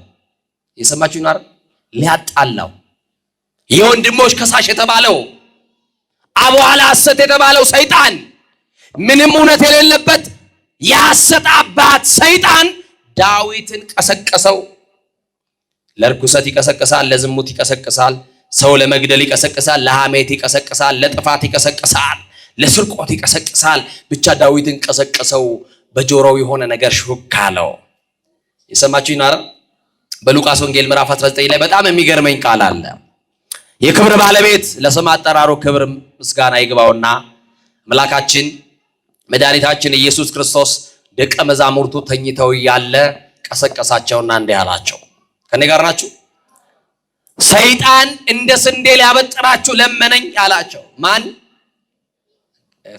የሰማችሁ ነው አይደል? ሊያጣላው የወንድሞች ከሳሽ የተባለው አቧላ ሐሰት የተባለው ሰይጣን ምንም እውነት የሌለበት የሐሰት አባት ሰይጣን ዳዊትን ቀሰቀሰው። ለርኩሰት ይቀሰቅሳል፣ ለዝሙት ይቀሰቅሳል፣ ሰው ለመግደል ይቀሰቅሳል፣ ለሐሜት ይቀሰቅሳል፣ ለጥፋት ይቀሰቅሳል፣ ለስርቆት ይቀሰቅሳል። ብቻ ዳዊትን ቀሰቀሰው። በጆሮው የሆነ ነገር ሹክ አለው። የሰማችሁ ይናር በሉቃስ ወንጌል ምዕራፍ 19 ላይ በጣም የሚገርመኝ ቃል አለ። የክብር ባለቤት ለስም አጠራሩ ክብር ምስጋና ይግባውና አምላካችን መድኃኒታችን ኢየሱስ ክርስቶስ ደቀ መዛሙርቱ ተኝተው ያለ ቀሰቀሳቸውና እንዲህ አላቸው። ከኔ ጋር ናችሁ? ሰይጣን እንደ ስንዴ ሊያበጥራችሁ ለመነኝ አላቸው። ማን?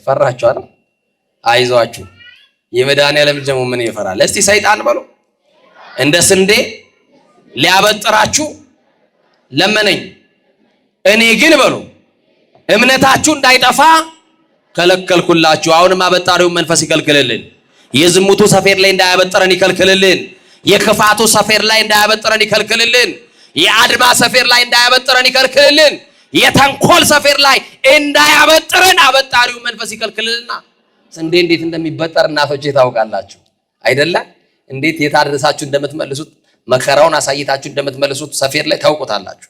ፈራችሁ አይደል? አይዟችሁ። የመድኃኔዓለም ልጅ ደግሞ ምን ይፈራል? እስቲ ሰይጣን በሉ። እንደ ስንዴ ሊያበጥራችሁ ለመነኝ፣ እኔ ግን በሉ እምነታችሁ እንዳይጠፋ ከለከልኩላችሁ። አሁንም አበጣሪውን መንፈስ ይከልክልልን። የዝሙቱ ሰፌር ላይ እንዳያበጥረን ይከልክልልን። የክፋቱ ሰፌር ላይ እንዳያበጥረን ይከልክልልን። የአድማ ሰፌር ላይ እንዳያበጥረን ይከልክልልን። የተንኮል ሰፌር ላይ እንዳያበጥረን አበጣሪውን መንፈስ ይከልክልልና። ስንዴ እንዴት እንደሚበጠር እናቶቼ ታውቃላችሁ አይደለ? እንዴት የታደረሳችሁ እንደምትመልሱት መከራውን አሳይታችሁ እንደምትመልሱት ሰፌር ላይ ታውቁታላችሁ።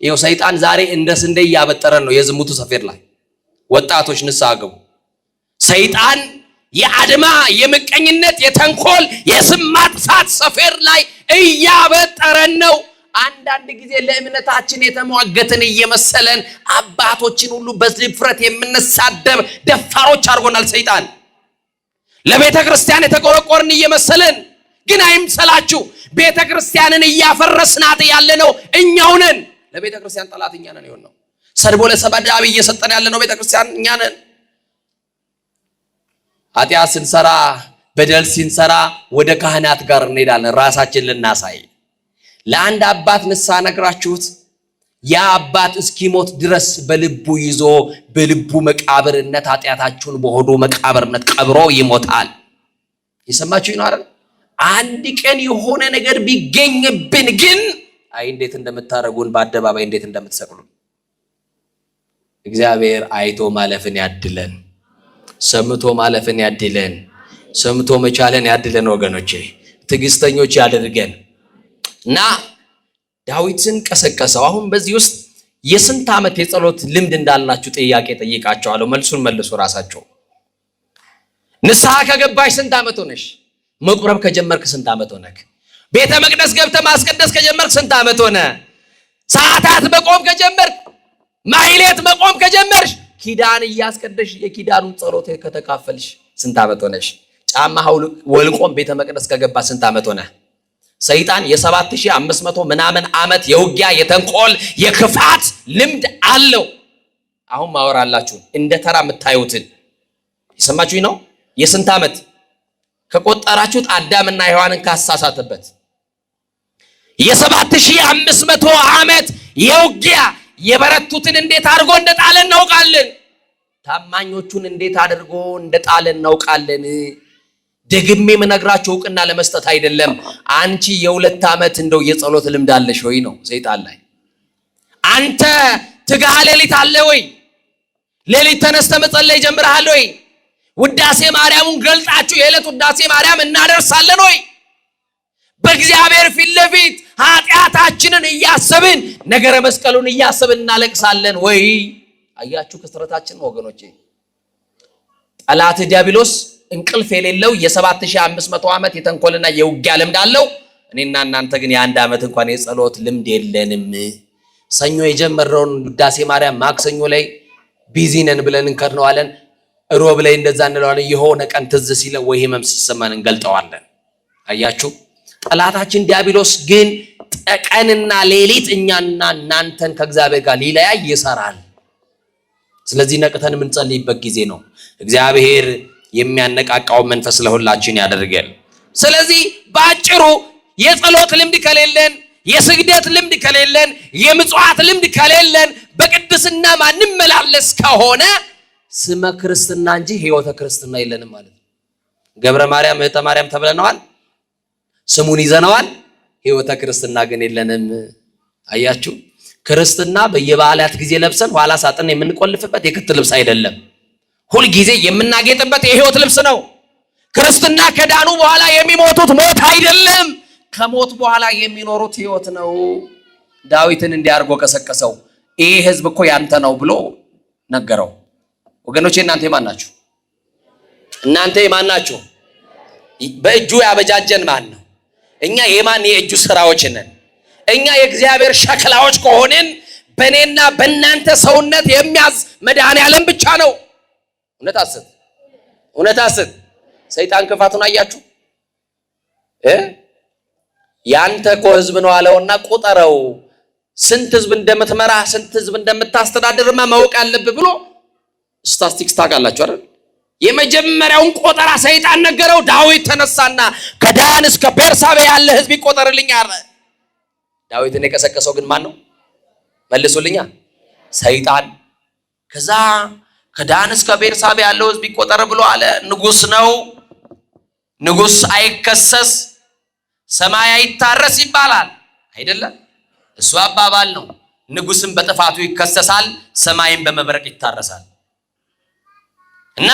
ይኸው ሰይጣን ዛሬ እንደ ስንዴ እያበጠረን ነው። የዝሙቱ ሰፌር ላይ ወጣቶች ንስሐ ግቡ። ሰይጣን የአድማ የምቀኝነት የተንኮል የስም ማጥፋት ሰፌር ላይ እያበጠረን ነው። አንዳንድ ጊዜ ለእምነታችን የተሟገትን እየመሰለን አባቶችን ሁሉ በድፍረት የምንሳደብ ደፋሮች አድርጎናል ሰይጣን። ለቤተ ክርስቲያን የተቆረቆርን እየመሰለን ግን አይምሰላችሁ፣ ቤተ ክርስቲያንን እያፈረስናት ያለነው እኛው ነን። ለቤተ ክርስቲያን ጠላት እኛ ነን የሆነው። ሰድቦ ለሰባዳቢ እየሰጠን ያለነው ቤተ ክርስቲያን እኛ ነን። ኃጢአት ስንሰራ በደል ሲንሰራ ወደ ካህናት ጋር እንሄዳለን ራሳችን ልናሳይ። ለአንድ አባት ንስሐ ነግራችሁት ያ አባት እስኪሞት ድረስ በልቡ ይዞ በልቡ መቃብርነት ኃጢአታችሁን በሆዱ መቃብርነት ቀብሮ ይሞታል። የሰማችሁ ነው አይደል? አንድ ቀን የሆነ ነገር ቢገኝብን ግን አይ እንዴት እንደምታረጉን በአደባባይ እንዴት እንደምትሰቅሉን። እግዚአብሔር አይቶ ማለፍን ያድለን፣ ሰምቶ ማለፍን ያድለን፣ ሰምቶ መቻለን ያድለን። ወገኖቼ ትዕግስተኞች ያድርገን እና ዳዊትን ቀሰቀሰው። አሁን በዚህ ውስጥ የስንት ዓመት የጸሎት ልምድ እንዳላችሁ ጥያቄ ጠይቃቸዋለሁ። መልሱን መልሱ ራሳቸው። ንስሐ ከገባሽ ስንት ዓመት ሆነሽ? መቁረብ ከጀመርክ ስንት ዓመት ሆነክ? ቤተ መቅደስ ገብተህ ማስቀደስ ከጀመርክ ስንት ዓመት ሆነ? ሰዓታት መቆም ከጀመርክ፣ ማይሌት መቆም ከጀመርሽ፣ ኪዳን እያስቀደሽ የኪዳኑን ጸሎት ከተካፈልሽ ስንት ዓመት ሆነሽ? ጫማ ወልቆም ቤተ መቅደስ ከገባ ስንት ዓመት ሆነ? ሰይጣን የ7500 ምናምን ዓመት የውጊያ የተንኮል የክፋት ልምድ አለው። አሁን ማወራላችሁ እንደ ተራ የምታዩትን የሰማችሁኝ ነው። የስንት ዓመት ከቆጠራችሁት አዳምና ሔዋንን ካሳሳተበት የ7500 ዓመት የውጊያ የበረቱትን እንዴት አድርጎ እንደጣለ እናውቃለን። ታማኞቹን እንዴት አድርጎ እንደጣለ እናውቃለን። ደግሜ የምነግራችሁ እውቅና ለመስጠት አይደለም። አንቺ የ2 ዓመት እንደው የጸሎት ልምድ አለሽ ወይ ነው ሰይጣን ላይ። አንተ ትጋሃ ሌሊት አለ ወይ? ሌሊት ተነስተ መጸለይ ጀምረሃል ወይ? ውዳሴ ማርያሙን ገልጣችሁ የዕለት ውዳሴ ማርያም እናደርሳለን ወይ? በእግዚአብሔር ፊት ለፊት ኃጢአታችንን እያሰብን ነገረ መስቀሉን እያሰብን እናለቅሳለን ወይ? አያችሁ ክስረታችን ወገኖቼ። ጠላት ዲያብሎስ እንቅልፍ የሌለው የ7500 ዓመት የተንኮልና የውጊያ ልምድ አለው። እኔና እናንተ ግን የአንድ ዓመት እንኳን የጸሎት ልምድ የለንም። ሰኞ የጀመረውን ውዳሴ ማርያም ማክሰኞ ላይ ቢዚ ነን ብለን እንከርነዋለን። ሮብ ላይ እንደዛ እንለዋለን። የሆነ ቀን ትዝ ሲለን ወይ ህመም ሲሰማን እንገልጠዋለን። አያችሁ፣ ጠላታችን ዲያብሎስ ግን ቀንና ሌሊት እኛና እናንተን ከእግዚአብሔር ጋር ሊለያይ ይሰራል። ስለዚህ ነቅተን የምንጸልይበት ጊዜ ነው። እግዚአብሔር የሚያነቃቃው መንፈስ ለሁላችን ያደርጋል። ስለዚህ በአጭሩ የጸሎት ልምድ ከሌለን፣ የስግደት ልምድ ከሌለን፣ የምጽዋት ልምድ ከሌለን፣ በቅድስና ማንመላለስ ከሆነ ስመ ክርስትና እንጂ ሕይወተ ክርስትና የለንም ማለት ነው። ገብረ ማርያም እህተ ማርያም ተብለነዋል፣ ስሙን ይዘነዋል። ሕይወተ ክርስትና ግን የለንም። አያችሁ፣ ክርስትና በየበዓላት ጊዜ ለብሰን ኋላ ሳጥን የምንቆልፍበት የክት ልብስ አይደለም። ሁል ጊዜ የምናጌጥበት የሕይወት ልብስ ነው። ክርስትና ከዳኑ በኋላ የሚሞቱት ሞት አይደለም፣ ከሞት በኋላ የሚኖሩት ሕይወት ነው። ዳዊትን እንዲያርጎ ቀሰቀሰው። ይህ ሕዝብ እኮ ያንተ ነው ብሎ ነገረው። ወገኖቼ እናንተ የማን ናችሁ? እናንተ የማን ናችሁ? በእጁ ያበጃጀን ማን ነው? እኛ የማን የእጁ ስራዎች ነን? እኛ የእግዚአብሔር ሸክላዎች ከሆንን በእኔና በእናንተ ሰውነት የሚያዝ መድኃኔዓለም ብቻ ነው። እውነት አስብ፣ እውነት አስብ። ሰይጣን ክፋቱን አያችሁ። ያንተ እኮ ህዝብ ነው አለውና ቁጠረው፣ ስንት ህዝብ እንደምትመራ ስንት ህዝብ እንደምታስተዳድርማ ማወቅ አለብህ ብሎ ስታቲስቲክስ ታውቃላችሁ አይደል? የመጀመሪያውን ቆጠራ ሰይጣን ነገረው። ዳዊት ተነሳና ከዳን እስከ ቤርሳቤ ያለ ህዝብ ይቆጠርልኝ አለ። ዳዊትን የቀሰቀሰው ግን ማን ነው? መልሱልኛ። ሰይጣን። ከዛ ከዳን እስከ ቤርሳቤ ያለው ህዝብ ይቆጠር ብሎ አለ። ንጉስ ነው። ንጉስ አይከሰስ ሰማይ አይታረስ ይባላል አይደለም? እሱ አባባል ነው። ንጉስም በጥፋቱ ይከሰሳል፣ ሰማይም በመብረቅ ይታረሳል። እና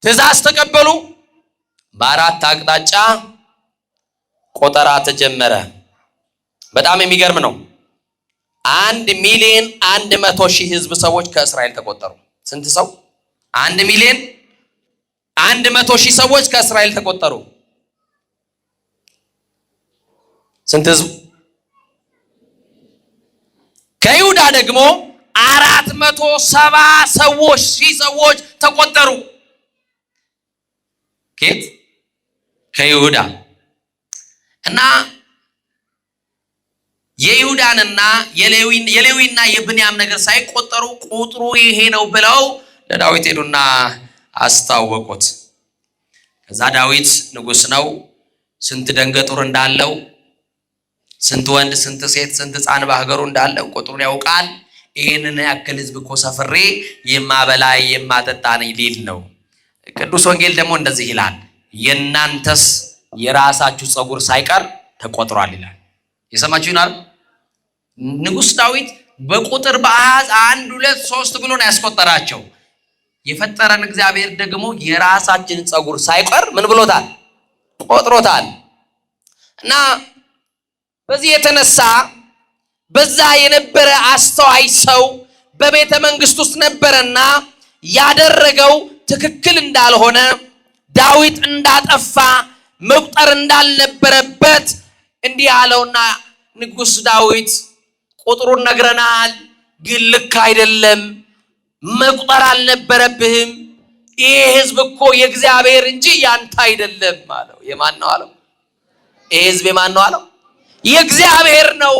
ትእዛዝ ተቀበሉ። በአራት አቅጣጫ ቆጠራ ተጀመረ። በጣም የሚገርም ነው። 1,100,000 ህዝብ ሰዎች ከእስራኤል ተቆጠሩ። ስንት ሰው? 1,100,000 ሰዎች ከእስራኤል ተቆጠሩ። ስንት ህዝብ? ከይሁዳ ደግሞ 470,000 ሰዎች ተቆጠሩ። ከየት? ከይሁዳ። እና የይሁዳንና የሌዊና የብንያም ነገር ሳይቆጠሩ ቁጥሩ ይሄ ነው ብለው ለዳዊት ሄዱና አስታወቁት። ከዛ ዳዊት ንጉስ ነው። ስንት ደንገጡር እንዳለው፣ ስንት ወንድ፣ ስንት ሴት፣ ስንት ሕፃን በሀገሩ እንዳለው ቁጥሩን ያውቃል። ይህንን ያክል ህዝብ እኮ ሰፍሬ የማበላ የማጠጣ ነኝ ሊል ነው። ቅዱስ ወንጌል ደግሞ እንደዚህ ይላል፣ የእናንተስ የራሳችሁ ፀጉር ሳይቀር ተቆጥሯል ይላል። የሰማችሁ ይናል። ንጉስ ዳዊት በቁጥር በአሃዝ 1 2 3 ብሎ ነው ያስቆጠራቸው። የፈጠረን እግዚአብሔር ደግሞ የራሳችን ፀጉር ሳይቀር ምን ብሎታል? ቆጥሮታል። እና በዚህ የተነሳ በዛ የነበረ አስተዋይ ሰው በቤተ መንግስት ውስጥ ነበረና ያደረገው ትክክል እንዳልሆነ፣ ዳዊት እንዳጠፋ፣ መቁጠር እንዳልነበረበት እንዲህ አለውና ንጉስ ዳዊት ቁጥሩን ነግረናል፣ ግን ልክ አይደለም፣ መቁጠር አልነበረብህም። ይሄ ህዝብ እኮ የእግዚአብሔር እንጂ ያንተ አይደለም አለው። የማን ነው አለው? ይሄ ህዝብ የማን ነው አለው? የእግዚአብሔር ነው።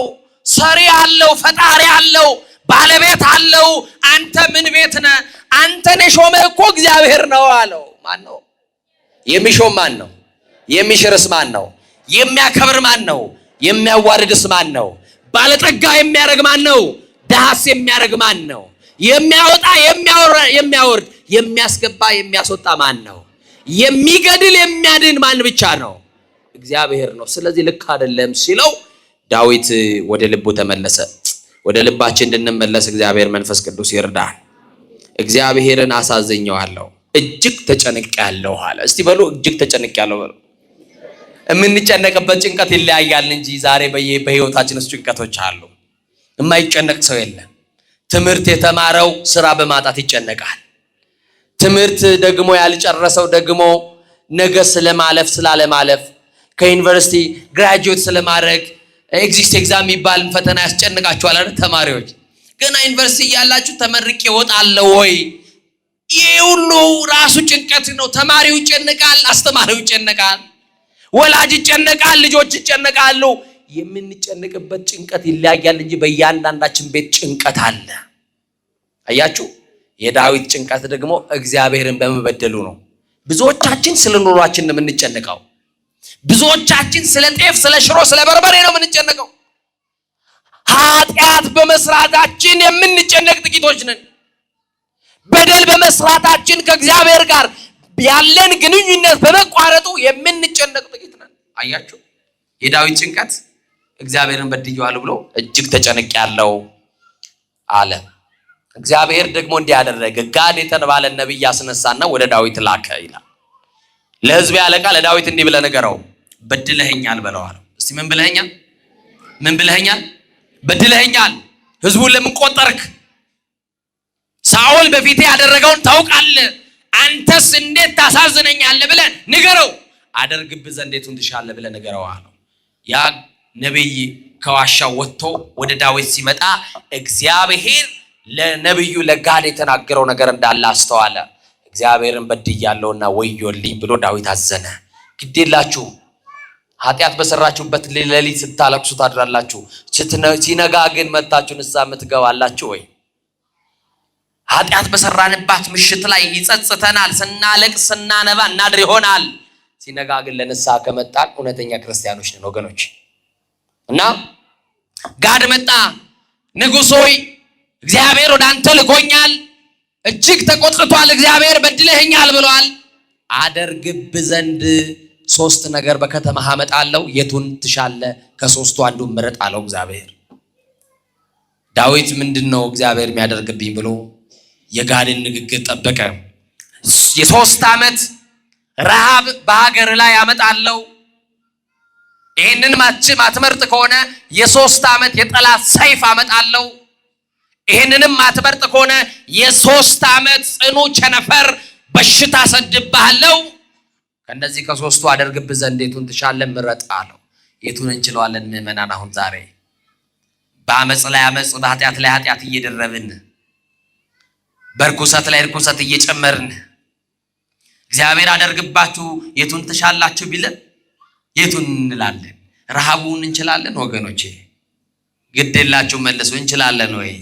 ሰሪ አለው፣ ፈጣሪ አለው፣ ባለቤት አለው። አንተ ምን ቤት ነህ? አንተን የሾመህ እኮ እግዚአብሔር ነው አለው። ማን ነው የሚሾም? ማን ነው የሚሽርስ? ማን ነው የሚያከብር? ማን ነው የሚያዋርድስ? ማን ነው ባለጠጋ የሚያደርግ? ማን ነው ድሃስ የሚያደርግ? ማን ነው የሚያወጣ የሚያወርድ የሚያስገባ የሚያስወጣ? ማን ነው የሚገድል የሚያድን? ማን ብቻ ነው? እግዚአብሔር ነው። ስለዚህ ልክ አይደለም ሲለው ዳዊት ወደ ልቡ ተመለሰ። ወደ ልባችን እንድንመለስ እግዚአብሔር መንፈስ ቅዱስ ይርዳል። እግዚአብሔርን አሳዝኘዋለሁ፣ እጅግ ተጨንቄያለሁ አለ። እስቲ በሉ እጅግ ተጨንቄያለሁ በሉ። የምንጨነቅበት ጭንቀት ይለያያል እንጂ ዛሬ በህይወታችን ውስጥ ጭንቀቶች አሉ። የማይጨነቅ ሰው የለም። ትምህርት የተማረው ስራ በማጣት ይጨነቃል። ትምህርት ደግሞ ያልጨረሰው ደግሞ ነገ ስለማለፍ ስላለማለፍ ከዩኒቨርሲቲ ግራጁዌት ስለማድረግ ኤግዚት ኤግዛም የሚባል ፈተና ያስጨንቃችኋል አይደል? ተማሪዎች ገና ዩኒቨርሲቲ ያላችሁ ተመርቄ እወጣለሁ ወይ? ይሄ ሁሉ ራሱ ጭንቀት ነው። ተማሪው ይጨነቃል፣ አስተማሪው ይጨነቃል፣ ወላጅ ይጨነቃል፣ ልጆች ይጨነቃሉ። የምንጨነቅበት ጭንቀት ይለያያል እንጂ በእያንዳንዳችን ቤት ጭንቀት አለ። አያችሁ? የዳዊት ጭንቀት ደግሞ እግዚአብሔርን በመበደሉ ነው። ብዙዎቻችን ስለ ኑሯችን ነው የምንጨነቀው። ብዙዎቻችን ስለ ጤፍ፣ ስለ ሽሮ፣ ስለ በርበሬ ነው የምንጨነቀው። ኃጢአት በመስራታችን የምንጨነቅ ጥቂቶች ነን። በደል በመስራታችን ከእግዚአብሔር ጋር ያለን ግንኙነት በመቋረጡ የምንጨነቅ ጥቂት ነን። አያችሁ? የዳዊት ጭንቀት እግዚአብሔርን በድየዋለሁ ብሎ እጅግ ተጨንቄያለሁ አለ። እግዚአብሔር ደግሞ እንዲያደረገ ጋድ የተባለ ነብይ አስነሳና ወደ ዳዊት ላከ ይላል። ለሕዝብ ያለቃ ለዳዊት እንዲህ ብለህ ንገረው፣ በድለኸኛል በለው አለው። እስቲ ምን ብለኸኛል? ምን ብለኸኛል? በድለኸኛል። ሕዝቡን ለምን ቆጠርክ? ሳኦል በፊቴ ያደረገውን ታውቃለህ። አንተስ እንዴት ታሳዝነኛለህ ብለህ ንገረው። አደርግብህ ዘንድ የቱን ትሻለህ ብለህ ንገረው አለው። ያ ነብይ ከዋሻው ወጥቶ ወደ ዳዊት ሲመጣ እግዚአብሔር ለነብዩ ለጋድ የተናገረው ነገር እንዳለ አስተዋለ። እግዚአብሔርን በድያለሁና ወዮልኝ ብሎ ዳዊት አዘነ። ግዴላችሁ ኃጢአት በሰራችሁበት ሌሊት ስታለቅሱ ታድራላችሁ፣ ሲነጋ ግን መጣችሁ ንስሐ የምትገባላችሁ ወይ? ኃጢአት በሰራንባት ምሽት ላይ ይጸጽተናል፣ ስናለቅስ ስናነባ እናድር ይሆናል። ሲነጋ ግን ለንስሐ ከመጣን እውነተኛ ክርስቲያኖች ነን ወገኖች። እና ጋድ መጣ። ንጉሥ ሆይ እግዚአብሔር ወደ አንተ ልኮኛል፣ እጅግ ተቆጥቷል፣ እግዚአብሔር በድለኸኛል ብሏል። አደርግብህ ዘንድ 3 ነገር በከተማህ አመጣለሁ፣ የቱን ትሻለህ? ከ3ቱ አንዱን ምረጥ አለው እግዚአብሔር። ዳዊት ምንድነው እግዚአብሔር የሚያደርግብኝ ብሎ የጋድን ንግግር ጠበቀ። የ3 ዓመት ረሃብ በሀገር ላይ አመጣለሁ፣ ይህንን ማትመርጥ ከሆነ የ3 ዓመት የጠላት ሰይፍ አመጣለሁ፣ ይህንንም ማትመርጥ ከሆነ የ3 ዓመት ጽኑ ቸነፈር በሽታ ሰድብሃለሁ። ከነዚህ ከ3ቱ አደርግብህ ዘንድ የቱን ትሻለህ? ምረጥ አለው። የቱን እንችለዋለን ምዕመናን? አሁን ዛሬ በአመፅ ላይ አመፅ፣ በኃጢአት ላይ ኃጢአት እየደረብን፣ በርኩሰት ላይ ርኩሰት እየጨመርን እግዚአብሔር አደርግባችሁ የቱን ትሻላችሁ ቢለን የቱን እንላለን? ረሃቡን እንችላለን ወገኖቼ? ግዴላችሁ መልሱ። እንችላለን ወይ?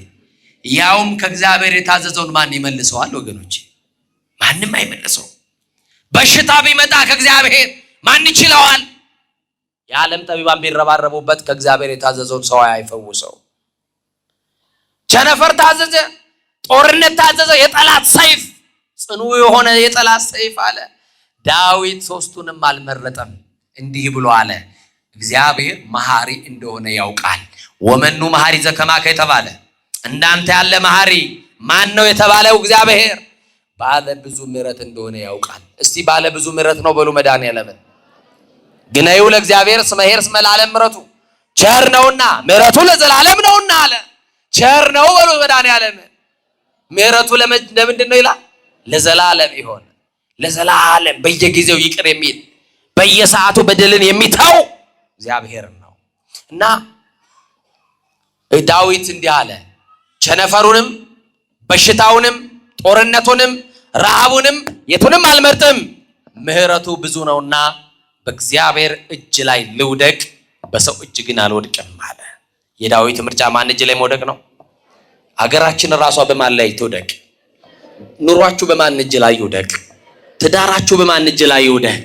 ያውም ከእግዚአብሔር የታዘዘውን ማን ይመልሰዋል ወገኖቼ? ማንም አይመልሰው። በሽታ ቢመጣ ከእግዚአብሔር ማን ይችለዋል? የዓለም ጠቢባን ቢረባረቡበት ከእግዚአብሔር የታዘዘውን ሰው አይፈውሰው። ቸነፈር ታዘዘ፣ ጦርነት ታዘዘ፣ የጠላት ሰይፍ፣ ጽኑ የሆነ የጠላት ሰይፍ አለ። ዳዊት 3ቱንም አልመረጠም። እንዲህ ብሎ አለ፣ እግዚአብሔር መሐሪ እንደሆነ ያውቃል። ወመኑ መሐሪ ዘከማከ የተባለ እንዳንተ ያለ መሐሪ ማን ነው የተባለው? እግዚአብሔር ባለ ብዙ ምሕረት እንደሆነ ያውቃል። እስቲ ባለ ብዙ ምሕረት ነው በሉ መድኃኒዓለም። ግነዩ ለእግዚአብሔር እስመ ኄር እስመ ለዓለም ምሕረቱ ቸር ነውና ምሕረቱ ለዘላለም ነውና አለ። ቸር ነው በሉ መድኃኒዓለም። ምሕረቱ ለምንድን ነው ይላል? ለዘላለም ይሆን። ለዘላለም በየጊዜው ይቅር የሚል በየሰዓቱ በደልን የሚተው እግዚአብሔር ነው። እና ዳዊት እንዲህ አለ፣ ቸነፈሩንም በሽታውንም ጦርነቱንም ረሃቡንም የቱንም አልመርጥም፣ ምሕረቱ ብዙ ነውና በእግዚአብሔር እጅ ላይ ልውደቅ፣ በሰው እጅ ግን አልወድቅም አለ። የዳዊት ምርጫ ማን እጅ ላይ መውደቅ ነው? ሀገራችን ራሷ በማን ላይ ትውደቅ? ኑሯችሁ በማን እጅ ላይ ይውደቅ? ትዳራችሁ በማን እጅ ላይ ይውደቅ?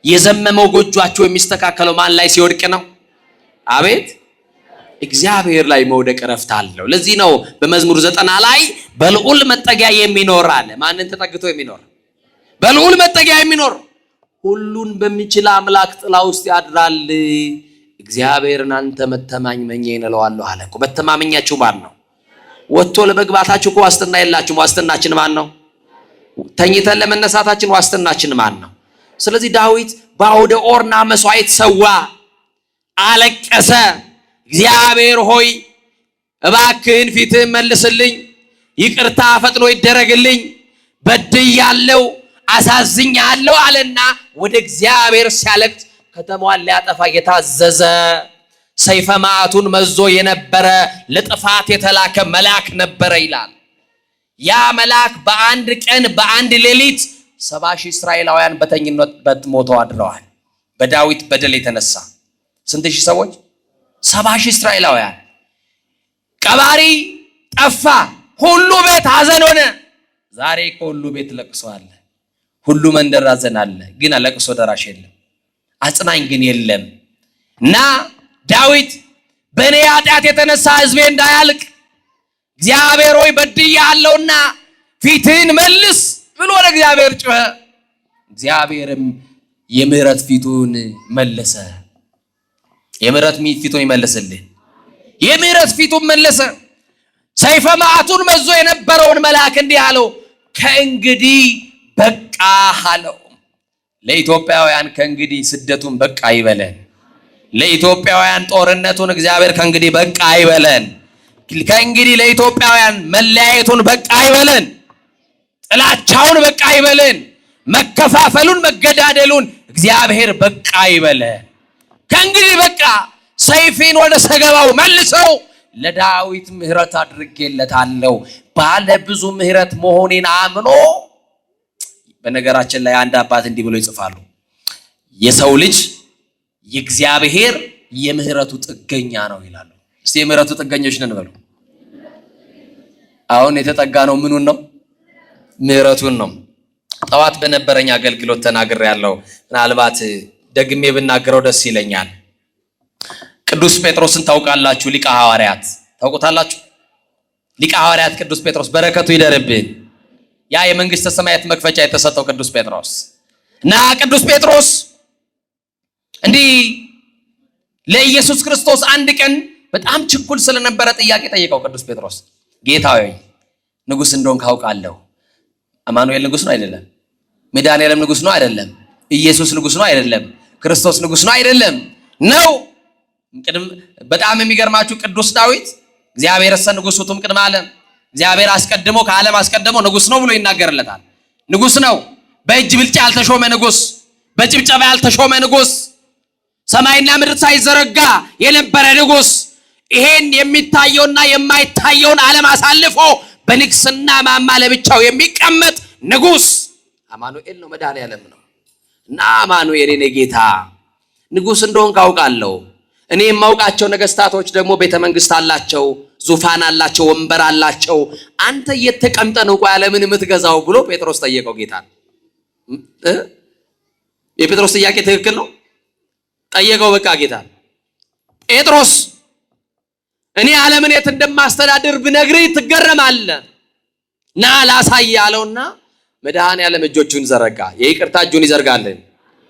የዘመመው ጎጇችሁ የሚስተካከለው ማን ላይ ሲወድቅ ነው? አቤት እግዚአብሔር ላይ መውደቅ ረፍት አለው። ለዚህ ነው በመዝሙር 90 ላይ በልዑል መጠጊያ የሚኖር አለ። ማንን ተጠግቶ የሚኖር? በልዑል መጠጊያ የሚኖር ሁሉን በሚችል አምላክ ጥላ ውስጥ ያድራል። እግዚአብሔርን አንተ መተማመኛዬ እለዋለሁ አለ እኮ። መተማመኛችሁ ማን ነው? ወጥቶ ለመግባታችሁ እኮ ዋስትና የላችሁም። ዋስትናችን ማን ነው? ተኝተን ለመነሳታችን ዋስትናችን ማን ነው? ስለዚህ ዳዊት በአውደ ኦርና መስዋዕት ሰዋ፣ አለቀሰ። እግዚአብሔር ሆይ እባክህን ፊትህን መልስልኝ፣ ይቅርታ ፈጥኖ ይደረግልኝ፣ በድያለሁ አሳዝኛለሁ አለና ወደ እግዚአብሔር ሲያለቅስ ከተማዋን ሊያጠፋ የታዘዘ ሰይፈ መዓቱን መዞ የነበረ ለጥፋት የተላከ መልአክ ነበረ ይላል። ያ መልአክ በአንድ ቀን በአንድ ሌሊት 70,000 እስራኤላውያን በተኝነት ሞተው አድረዋል። በዳዊት በደል የተነሳ ስንት ሺህ ሰዎች? 70,000 እስራኤላውያን። ቀባሪ ጠፋ፣ ሁሉ ቤት ሐዘን ሆነ። ዛሬ ከሁሉ ቤት ለቅሶ አለ፣ ሁሉ መንደር ሐዘን አለ፣ ግን ለቅሶ ደራሽ የለም፣ አጽናኝ ግን የለም። እና ዳዊት በእኔ ኃጢአት የተነሳ ሕዝቤ እንዳያልቅ እግዚአብሔር ሆይ በድያለሁና ፊትህን መልስ ብሎ ለእግዚአብሔር ጮኸ። እግዚአብሔርም የምህረት ፊቱን መለሰ። የምህረት ፊቱን ይመልስልህ። የምህረት ፊቱን መለሰ። ሰይፈ መዓቱን መዞ የነበረውን መልአክ እንዲህ አለው፣ ከእንግዲህ በቃ አለው። ለኢትዮጵያውያን ከእንግዲህ ስደቱን በቃ ይበለን። ለኢትዮጵያውያን ጦርነቱን እግዚአብሔር ከእንግዲህ በቃ ይበለን። ከእንግዲህ ለኢትዮጵያውያን መለያየቱን በቃ ይበለን። ጥላቻውን በቃ ይበለን። መከፋፈሉን መገዳደሉን እግዚአብሔር በቃ ይበለን። ከእንግዲህ በቃ ሰይፌን ወደ ሰገባው መልሰው፣ ለዳዊት ምህረት አድርጌለታለሁ ባለ ብዙ ምህረት መሆኔን አምኖ። በነገራችን ላይ አንድ አባት እንዲህ ብሎ ይጽፋሉ፣ የሰው ልጅ የእግዚአብሔር የምህረቱ ጥገኛ ነው ይላሉ። እስቲ የምህረቱ ጥገኞች ነን በሉ። አሁን የተጠጋ ነው ምኑን ነው? ምህረቱን ነው። ጠዋት በነበረኝ አገልግሎት ተናግሬያለሁ። ምናልባት ደግሜ ብናገረው ደስ ይለኛል። ቅዱስ ጴጥሮስን ታውቃላችሁ? ሊቀ ሐዋርያት ታውቁታላችሁ? ሊቀ ሐዋርያት ቅዱስ ጴጥሮስ በረከቱ ይደርብን። ያ የመንግስተ ሰማያት መክፈቻ የተሰጠው ቅዱስ ጴጥሮስ እና ቅዱስ ጴጥሮስ እንዲህ ለኢየሱስ ክርስቶስ አንድ ቀን በጣም ችኩል ስለነበረ ጥያቄ ጠየቀው። ቅዱስ ጴጥሮስ ጌታ ሆይ ንጉስ እንደሆንክ አውቃለሁ። አማኑኤል ንጉስ ነው አይደለም? መድኃኒዓለም ንጉስ ነው አይደለም? ኢየሱስ ንጉስ ነው አይደለም? ክርስቶስ ንጉስ ነው አይደለም? ነው። በጣም የሚገርማችሁ ቅዱስ ዳዊት እግዚአብሔር እሰ ንጉሥ ውእቱ እምቅድመ ዓለም፣ እግዚአብሔር አስቀድሞ ከዓለም አስቀድሞ ንጉስ ነው ብሎ ይናገርለታል። ንጉስ ነው። በእጅ ብልጫ ያልተሾመ ንጉስ፣ በጭብጨባ ያልተሾመ ንጉስ፣ ሰማይና ምድር ሳይዘረጋ የነበረ ንጉስ፣ ይሄን የሚታየውና የማይታየውን ዓለም አሳልፎ በንግስና ማማ ለብቻው የሚቀመጥ ንጉስ አማኑኤል ነው፣ መድኃኒዓለም ነው። እና አማኑኤል የኔ ጌታ ንጉስ እንደሆንክ አውቃለሁ። እኔ የማውቃቸው ነገስታቶች ደግሞ ቤተ መንግስት አላቸው፣ ዙፋን አላቸው፣ ወንበር አላቸው። አንተ የተቀምጠ ነው ቆይ ዓለምን የምትገዛው ብሎ ጴጥሮስ ጠየቀው ጌታ። የጴጥሮስ ጥያቄ ትክክል ነው። ጠየቀው በቃ ጌታ። ጴጥሮስ እኔ ዓለምን የት እንደማስተዳድር ብነግርህ ትገረማለህ፣ ና ላሳይ አለውና መድኃኒዓለም እጆቹን ዘረጋ። የይቅርታ እጁን ይዘርጋልን፣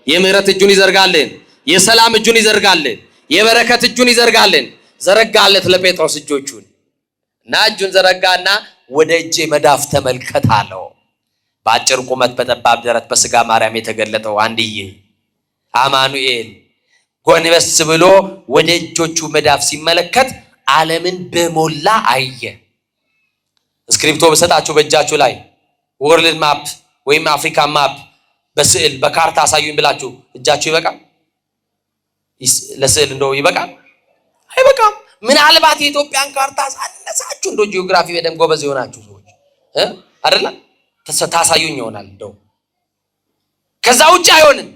የምህረት እጁን ይዘርጋልን፣ የሰላም እጁን ይዘርጋልን፣ የበረከት እጁን ይዘርጋልን። ዘረጋለት ለጴጥሮስ እጆቹን እና እጁን ዘረጋና ወደ እጄ መዳፍ ተመልከት አለው። በአጭር ቁመት በጠባብ ደረት በስጋ ማርያም የተገለጠው አንድዬ አማኑኤል ጎንበስ ብሎ ወደ እጆቹ መዳፍ ሲመለከት ዓለምን በሞላ አየ። እስክሪፕቶ በሰጣችሁ በእጃችሁ ላይ ወርልድ ማፕ ወይም አፍሪካ ማፕ በስዕል በካርታ አሳዩኝ ብላችሁ እጃችሁ ይበቃል? ለስዕል እንደው ይበቃል? አይበቃም። ምናልባት የኢትዮጵያን ካርታ ሳነሳችሁ እንደው ጂኦግራፊ በደንብ ጎበዝ የሆናችሁ ሰዎች አይደለ ታሳዩኝ ይሆናል እንደው። ከዛ ውጭ አይሆንም።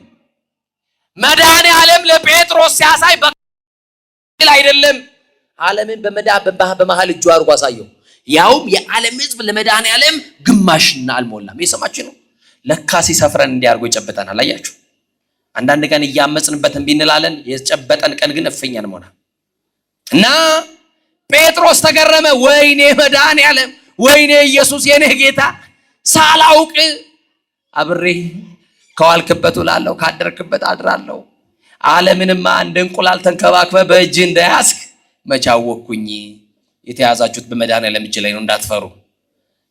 መድኃኒዓለም ለጴጥሮስ ሲያሳይ በቃል አይደለም፣ ዓለምን በመሃል እጁ አድርጎ አሳየው። ያውም የዓለም ሕዝብ ለመድኃኒዓለም ግማሽና አልሞላም። የሰማችሁ ነው። ለካ ሲሰፍረን እንዲያርጎ ይጨበጠናል። አያችሁ፣ አንዳንድ ቀን እያመጽንበት እምቢ እንላለን። የጨበጠን ቀን ግን እፍኛን ሆነ እና ጴጥሮስ ተገረመ። ወይኔ መድኃኒዓለም፣ ወይኔ ኢየሱስ የኔ ጌታ፣ ሳላውቅ አብሬ ከዋልክበት ውላለሁ፣ ካደርክበት አድራለሁ። ዓለምንማ እንደ እንቁላል ተንከባክበ በእጅ እንደያዝክ መቼ አወቅኩኝ። የተያዛችሁት በመድኃኒዓለም እጅ ላይ ነው፣ እንዳትፈሩ።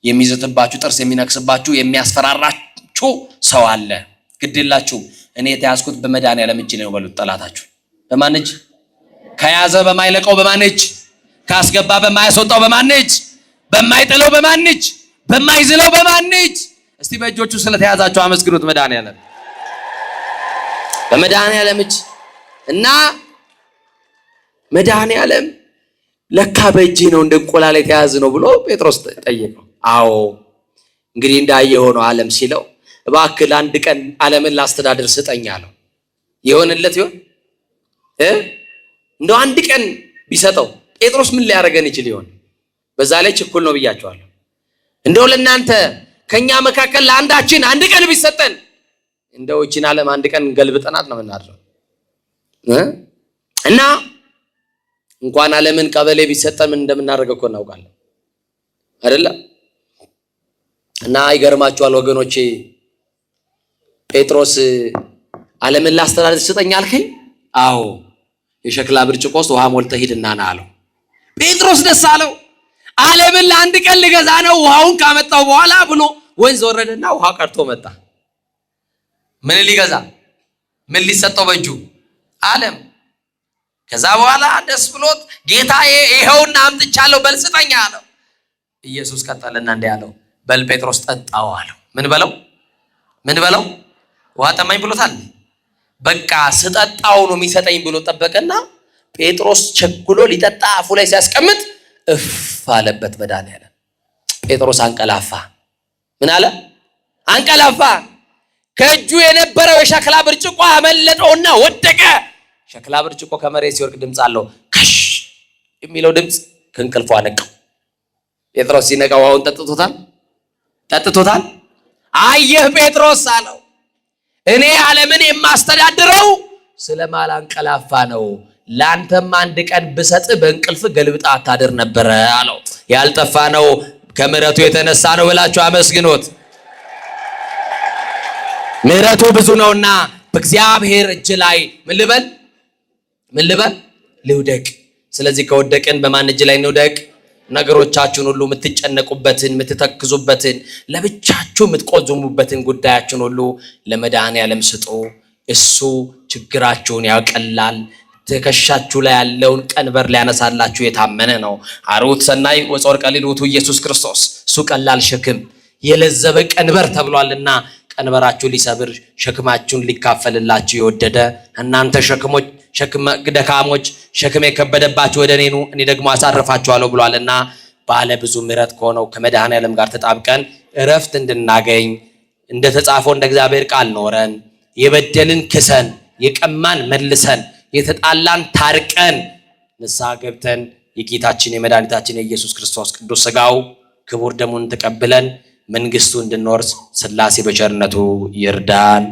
የሚዝትባችሁ ጥርስ የሚነክስባችሁ የሚያስፈራራችሁ ሰው አለ። ግድላችሁ እኔ የተያዝኩት በመድኃኒዓለም እጅ ላይ ነው በሉት። ጠላታችሁ በማን እጅ? ከያዘ በማይለቀው በማን እጅ? ካስገባ በማያስወጣው በማን እጅ? በማይጥለው በማን እጅ? በማይዝለው በማን እጅ? እስቲ በእጆቹ ስለተያዛችሁ አመስግኑት መድኃኒዓለም። በመድኃኒዓለም እጅ እና መድኃኒዓለም ለካ በእጄ ነው እንደ እንቁላል የተያዘ ነው ብሎ ጴጥሮስ ጠየቀው። አዎ እንግዲህ እንዳየው ነው ዓለም ሲለው እባክህ አንድ ቀን ዓለምን ላስተዳድር ስጠኝ አለው። የሆነለት ይሆን? እንደው አንድ ቀን ቢሰጠው ጴጥሮስ ምን ሊያደርገን ይችል ይሆን? በዛ ላይ ችኩል ነው ብያቸዋለሁ። እንደው ለእናንተ ከኛ መካከል ለአንዳችን አንድ ቀን ቢሰጠን እንደው እቺን ዓለም አንድ ቀን ገልብጠናት ነው የምናድረው እና እንኳን ዓለምን ቀበሌ ቢሰጠን ምን እንደምናደርገው እኮ እናውቃለን አይደለ? እና ይገርማችኋል ወገኖቼ፣ ጴጥሮስ ዓለምን ላስተዳድር ስጠኝ አልከኝ? አዎ የሸክላ ብርጭቆ ውስጥ ውሃ ሞልተህ ሂድና ና አለው። ጴጥሮስ ደስ አለው። ዓለምን ለአንድ ቀን ልገዛ ነው ውሃውን ካመጣው በኋላ ብሎ ወንዝ ወረደና ውሃ ቀርቶ መጣ። ምን ሊገዛ ምን ሊሰጠው በእጁ ዓለም። ከዛ በኋላ ደስ ብሎት ጌታዬ ይሄውና አምጥቻለሁ በል ስጠኝ አለው። ኢየሱስ ቀጠለና እንዲህ አለው፣ በል ጴጥሮስ ጠጣው አለው። ምን በለው? ውሃ ጠማኝ ብሎታል። በቃ ስጠጣው ነው የሚሰጠኝ ብሎ ጠበቀና ጴጥሮስ ቸኩሎ ሊጠጣ አፉ ላይ ሲያስቀምጥ እፍ አለበት መድኃኒዓለም። ጴጥሮስ አንቀላፋ። ምን አለ? አንቀላፋ። ከእጁ የነበረው የሸክላ ብርጭቆ አመለጠውና ወደቀ። ሸክላ ብርጭቆ ከመሬት ሲወርቅ ድምፅ አለው። ከሽ የሚለው ድምፅ ከእንቅልፉ አነቃው። ጴጥሮስ ሲነቃ ውሃውን ጠጥቶታል። አየህ ጴጥሮስ አለው፣ እኔ ዓለምን የማስተዳድረው ስለማላንቀላፋ ነው። ላንተም አንድ ቀን ብሰጥ በእንቅልፍ ገልብጣ አታድር ነበረ አለው። ያልጠፋ ነው ከምሕረቱ የተነሳ ነው ብላችሁ አመስግኖት። ምሕረቱ ብዙ ነውና በእግዚአብሔር እጅ ላይ ምን ልበል ልውደቅ። ስለዚህ ከወደቅን በማን እጅ ላይ እንውደቅ? ነገሮቻችሁን ሁሉ የምትጨነቁበትን የምትተክዙበትን ለብቻችሁ የምትቆዝሙበትን ጉዳያችሁን ሁሉ ለመድኃኒዓለም ስጡ። እሱ ችግራችሁን ያቀላል። ትከሻችሁ ላይ ያለውን ቀንበር ሊያነሳላችሁ የታመነ ነው። አርዑት ሰናይ ወጾር ቀሊል ውእቱ ኢየሱስ ክርስቶስ። እሱ ቀላል ሸክም የለዘበ ቀንበር ተብሏልና ቀንበራችሁ ሊሰብር ሸክማችሁን ሊካፈልላችሁ የወደደ እናንተ ደካሞች ሸክም የከበደባችሁ ወደ እኔ ኑ እኔ ደግሞ አሳርፋችኋለሁ ብሏልና ባለ ብዙ ምሕረት ከሆነው ከመድኃኒዓለም ጋር ተጣብቀን እረፍት እንድናገኝ እንደተጻፈው እንደ እግዚአብሔር ቃል ኖረን የበደልን ክሰን የቀማን መልሰን የተጣላን ታርቀን ንስሐ ገብተን የጌታችን የመድኃኒታችን የኢየሱስ ክርስቶስ ቅዱስ ሥጋው ክቡር ደሙን ተቀብለን መንግስቱ እንድንወርስ ሥላሴ በቸርነቱ ይርዳን።